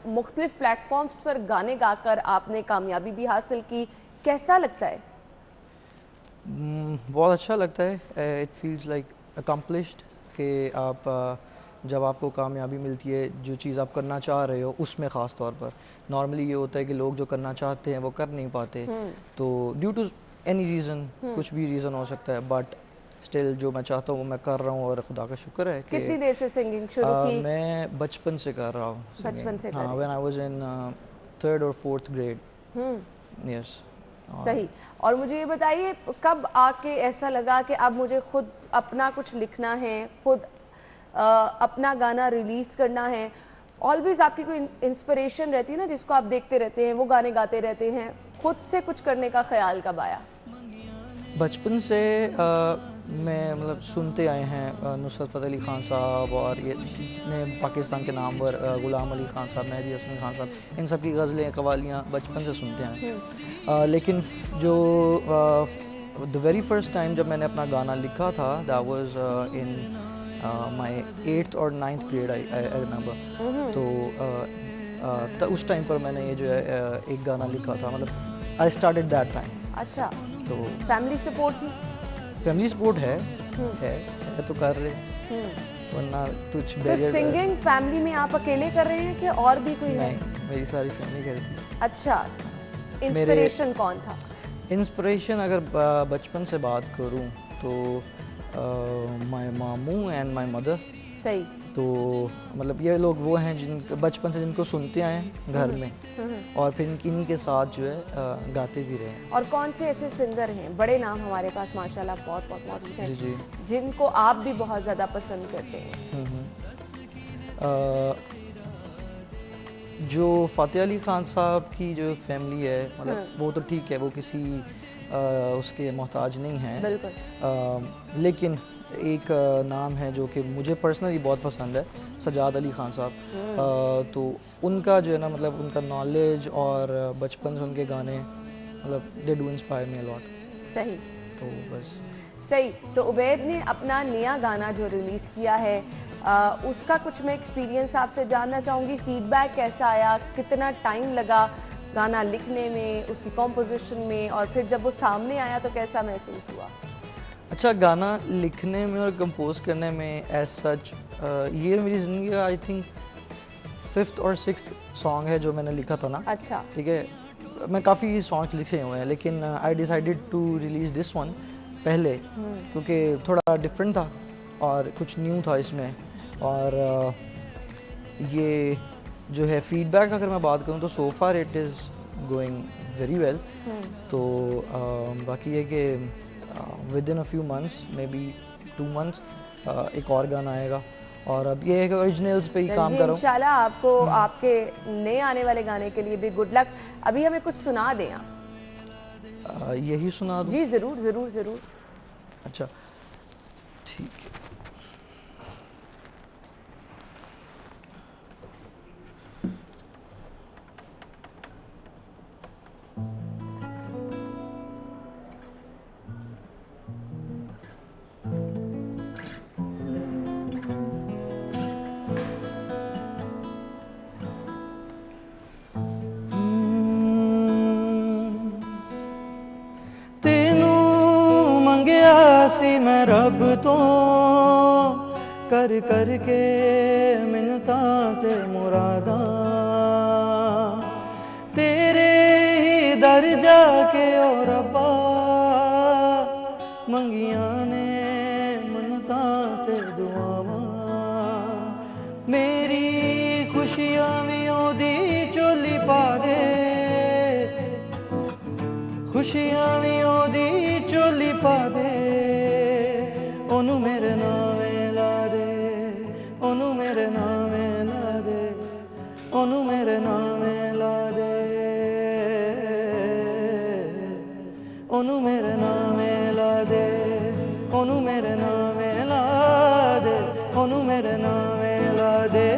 मुख्तलिफ प्लेटफॉर्म्स पर गाने गाकर आपने कामयाबी भी हासिल की, कैसा लगता है? बहुत अच्छा लगता है। इट फील्स लाइक अकम्पलिश्ड कि आप जब आपको कामयाबी मिलती है, जो चीज़ आप करना चाह रहे हो उसमें ख़ास तौर पर, नॉर्मली ये होता है कि लोग जो करना चाहते हैं वो कर नहीं पाते, तो ड्यू टू एनी रीज़न, कुछ भी रीज़न हो सकता है, बट स्टिल जो मैं चाहता हूँ वो मैं कर रहा हूँ, और खुदा का शुक्र है कि। कितनी देर से सिंगिंग शुरू की? मैं बचपन से कर रहा हूँ। बचपन से? हाँ, when I was in 3rd और 4th ग्रेड। यस, सही। और मुझे ये बताइए, कब आके ऐसा लगा कि अब मुझे खुद अपना कुछ लिखना है, खुद अपना गाना रिलीज़ करना है? ऑलवेज आपकी कोई इंस्पिरेशन रहती है ना, जिसको आप देखते रहते हैं, वो गाने गाते रहते हैं, खुद से कुछ करने का ख्याल कब आया? बचपन से मैं मतलब सुनते आए हैं नुसरत फ़तेह अली ख़ान साहब, और ये ने पाकिस्तान के नामवर ग़ुलाम अली ख़ान साहब, मेहदी हसन ख़ान साहब, इन सब की गज़लें कवालियाँ बचपन से सुनते हैं। लेकिन जो द वेरी फर्स्ट टाइम जब मैंने अपना गाना लिखा था, that was in my 8th और 9th ग्रेड, आई रिमेंबर। तो उस टाइम पर मैंने ये जो है एक गाना लिखा था, मतलब आई स्टार्टेड दैट टाइम। अच्छा, तो फैमिली सपोर्ट थी? फैमिली सपोर्ट है तो कर रहे। वरना कुछ तो बैरियर सिंगिंग फैमिली में आप अकेले कर रहे हैं कि और भी कोई है? नहीं, मेरी सारी फैमिली करती है। अच्छा, इंस्पिरेशन कौन था? इंस्पिरेशन अगर बचपन से बात करूं तो माय मामू एंड माय मदर। सही। तो मतलब ये लोग वो हैं जिन बचपन से जिनको सुनते आए हैं घर में, और फिर इन्हीं के साथ जो है गाते भी रहे हैं। और कौन से ऐसे सिंगर हैं, बड़े नाम हमारे पास माशाल्लाह बहुत बहुत मौजूद हैं, जी जी, जिनको आप भी बहुत ज़्यादा पसंद करते हैं? जो फ़तेह अली ख़ान साहब की जो फैमिली है, मतलब वो तो ठीक है, वो किसी उसके मोहताज नहीं हैं, बिल्कुल। लेकिन एक नाम है जो कि मुझे पर्सनली बहुत पसंद है, सजाद अली ख़ान साहब। तो उनका जो है ना, मतलब उनका नॉलेज और बचपन से उनके गाने, मतलब they do inspire me a lot. सही। तो बस सही। तो उबैद ने अपना नया गाना जो रिलीज़ किया है, उसका कुछ मैं एक्सपीरियंस आपसे जानना चाहूँगी। फीडबैक कैसा आया, कितना टाइम लगा गाना लिखने में, उसकी कॉम्पोजिशन में, और फिर जब वो सामने आया तो कैसा महसूस हुआ? अच्छा, गाना लिखने में और कंपोज करने में एज सच ये मेरी ज़िंदगी का आई थिंक 5th और 6th सॉन्ग है जो मैंने लिखा था ना। अच्छा। ठीक है, मैं काफ़ी सॉन्ग लिखे हुए हैं, लेकिन I decided to release this one पहले, क्योंकि थोड़ा डिफरेंट था और कुछ न्यू था इसमें। और ये जो है फीडबैक अगर मैं बात करूँ तो so far it is going very well. तो बाकी ये कि within a few months, maybe 2 months, एक और गाना आएगा, और अब ये है कि ओरिजिनल्स पे ही काम कर रहा हूँ। इंशाल्लाह आपको आपके नए आने वाले गाने के लिए भी गुड लक। अभी हमें कुछ सुना दें आप। यही सुना दूँ? जी ज़रूर ज़रूर ज़रूर। अच्छा ठीक है। सी मैं रब तो कर कर के मिन्नतां ते मुरादा, तेरे ही दर जाके और रब्बा मंगियां ने मिन्नतां ते दुआवां। मेरी खुशियां भी ओदी चोली पा दे, खुशियां भी ओदी चोली पा दे, ओनू मेरे नामे ला दे, ओनू मेरे नामे ला दे, ओनू मेरे नामे ला दे, ओनू मेरे नामे ला दे, ओनू मेरे नामे ला दे, ओनू मेरे नामे ला दे।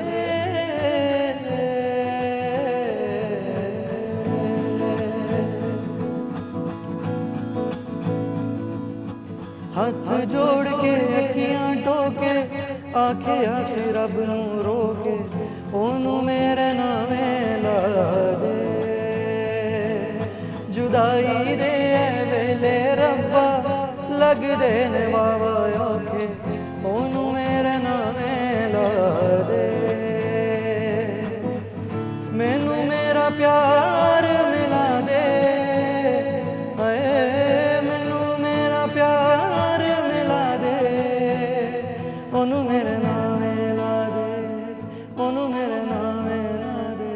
हाथ जोड़ के अखियां टोके आखे आसी रब नू रोके, ओनू मेरे नामे ला दे। जुदाई दे वेले रब्बा लग दे ने वावा औखे, ओनू मेरे नामे ला दे। मैनू मेरा प्यार मिला दे, मैनू मेरा प्यार मिला दे, ओनू मेरे नामे ला दे, ओनू मेरे नामे ला दे,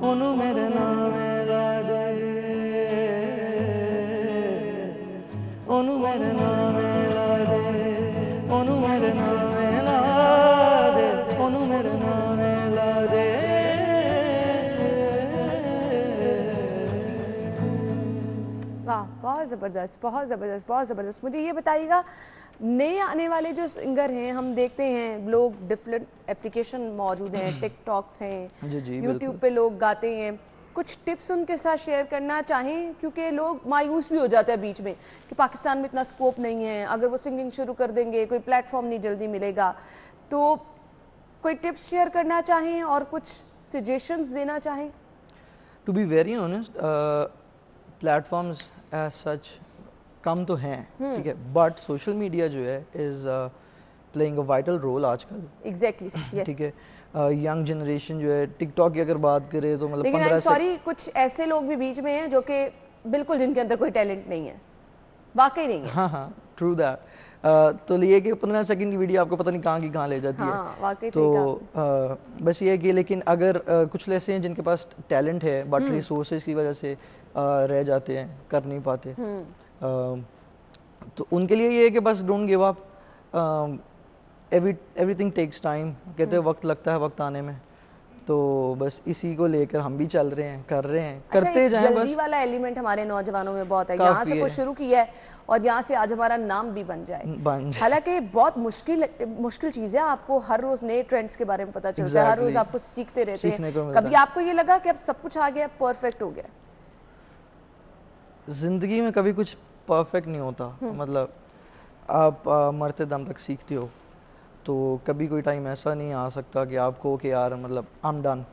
ओनू मेरे नामे ला दे, ओनू मेरे नामे ला दे, ओनू मेरे नामे ला दे, ओनू मेरे नामे ला दे। वाह, बहुत ज़बरदस्त, बहुत ज़बरदस्त, बहुत ज़बरदस्त। मुझे ये बताइएगा, नए आने वाले जो सिंगर हैं, हम देखते हैं लोग डिफरेंट एप्लीकेशन मौजूद हैं, टिकटॉक्स हैं, जी जी, यूट्यूब पे लोग गाते हैं, कुछ टिप्स उनके साथ शेयर करना चाहें? क्योंकि लोग मायूस भी हो जाते हैं बीच में कि पाकिस्तान में इतना स्कोप नहीं है, अगर वो सिंगिंग शुरू कर देंगे कोई प्लेटफॉर्म नहीं जल्दी मिलेगा। तो कोई टिप्स शेयर करना चाहें और कुछ सजेशंस देना चाहें? To be very honest, platforms as such कम तो हैं, ठीक है, बट सोशल मीडिया जो है is playing a vital role आजकल, एग्जैक्टली, यस। ठीक है। यंग जनरेशन जो है टिकटॉक की अगर बात करें तो मतलब लेकिन 15 से सॉरी, कुछ ऐसे लोग भी बीच में हैं जो कि बिल्कुल जिनके अंदर कोई टैलेंट नहीं है, वाकई नहीं है। हाँ हाँ, ट्रू दैट। तो ये कि 15 सेकंड की वीडियो आपको पता नहीं कहाँ की कहाँ ले जाती हाँ, वाकई है। सही कहा तो बस ये है कि लेकिन अगर कुछ ऐसे हैं जिनके पास टैलेंट है बट रिसोर्सेज की वजह से रह जाते हैं, कर नहीं पाते, तो उनके लिए ये है कि बस don't give up, everything takes time, कहते हैं वक्त लगता है वक्त आने में। तो बस इसी को लेकर हम भी चल रहे हैं, कर रहे हैं, करते जाएं बस। जल्दी वाला एलिमेंट हमारे नौजवानों में बहुत है, काफी यहाँ से कुछ शुरू किया है और यहाँ से आज हमारा नाम भी बन जाए। हालांकि बहुत मुश्किल चीज़ है, आपको हर रोज नए ट्रेंड्स के बारे में पता चलता है, हर रोज आप कुछ सीखते रहते हैं। कभी आपको ये लगा कि अब सब कुछ आ गया, परफेक्ट हो गया? जिंदगी में कभी कुछ परफेक्ट नहीं होता, मतलब आप मरते दम तक सीखते हो, तो कभी कोई टाइम ऐसा नहीं आ सकता कि आपको कि यार मतलब आई एम डन,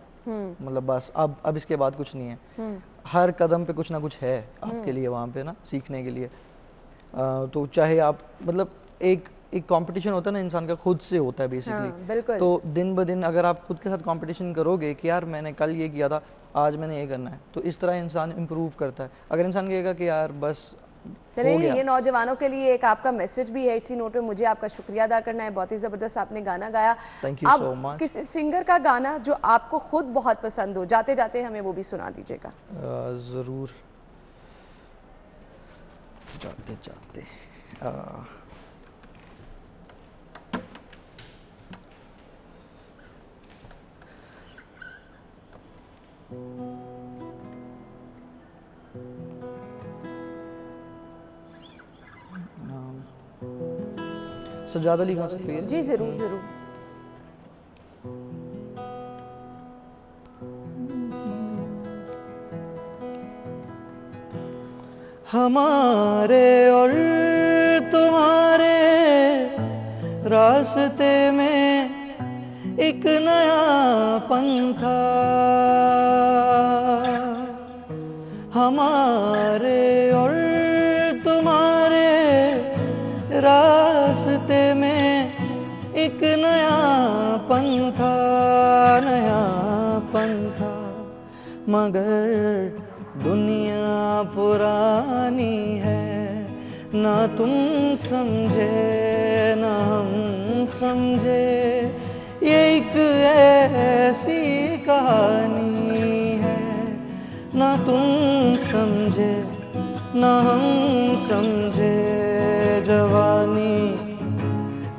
मतलब बस अब इसके बाद कुछ नहीं है। हर कदम पे कुछ ना कुछ है आपके लिए वहाँ पे ना सीखने के लिए। तो चाहे आप मतलब एक कंपटीशन होता है ना इंसान का, खुद से होता है बेसिकली। तो दिन ब दिन अगर आप खुद के साथ कंपटीशन करोगे कि यार मैंने कल ये किया था, आज मैंने ये करना है, तो इस तरह इंसान इम्प्रूव करता है। अगर इंसान कहेगा कि यार बस चलिए, ये नौजवानों के लिए एक आपका मैसेज भी है। इसी नोट पे मुझे आपका शुक्रिया अदा करना है, बहुत ही ज़बरदस्त आपने गाना गाया। Thank you so much. किसी सिंगर का गाना जो आपको खुद बहुत पसंद हो, जाते जाते हमें वो भी सुना दीजिएगा। ज़रूर, जाते जाते सजाद अली गा सकती है? जी जरूर जरूर। हमारे और तुम्हारे रास्ते में एक नया पंथा, हमारे और तुम्हारे रास्ते में एक नया पंथा, नया पंथा, मगर दुनिया पुरानी है, ना तुम समझे ना हम समझे, ये एक ऐसी कहानी है, ना तुम समझे ना हम समझे, जवानी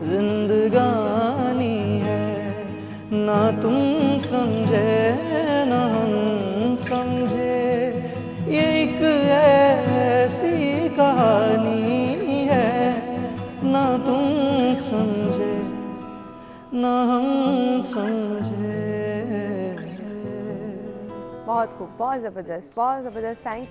जिंदगानी है, ना तुम समझे ना हम समझे, ये एक ऐसी कहानी है, ना तुम समझे ना हम समझे। बहुत खूब, बहुत ज़बरदस्त, बहुत ज़बरदस्त। थैंक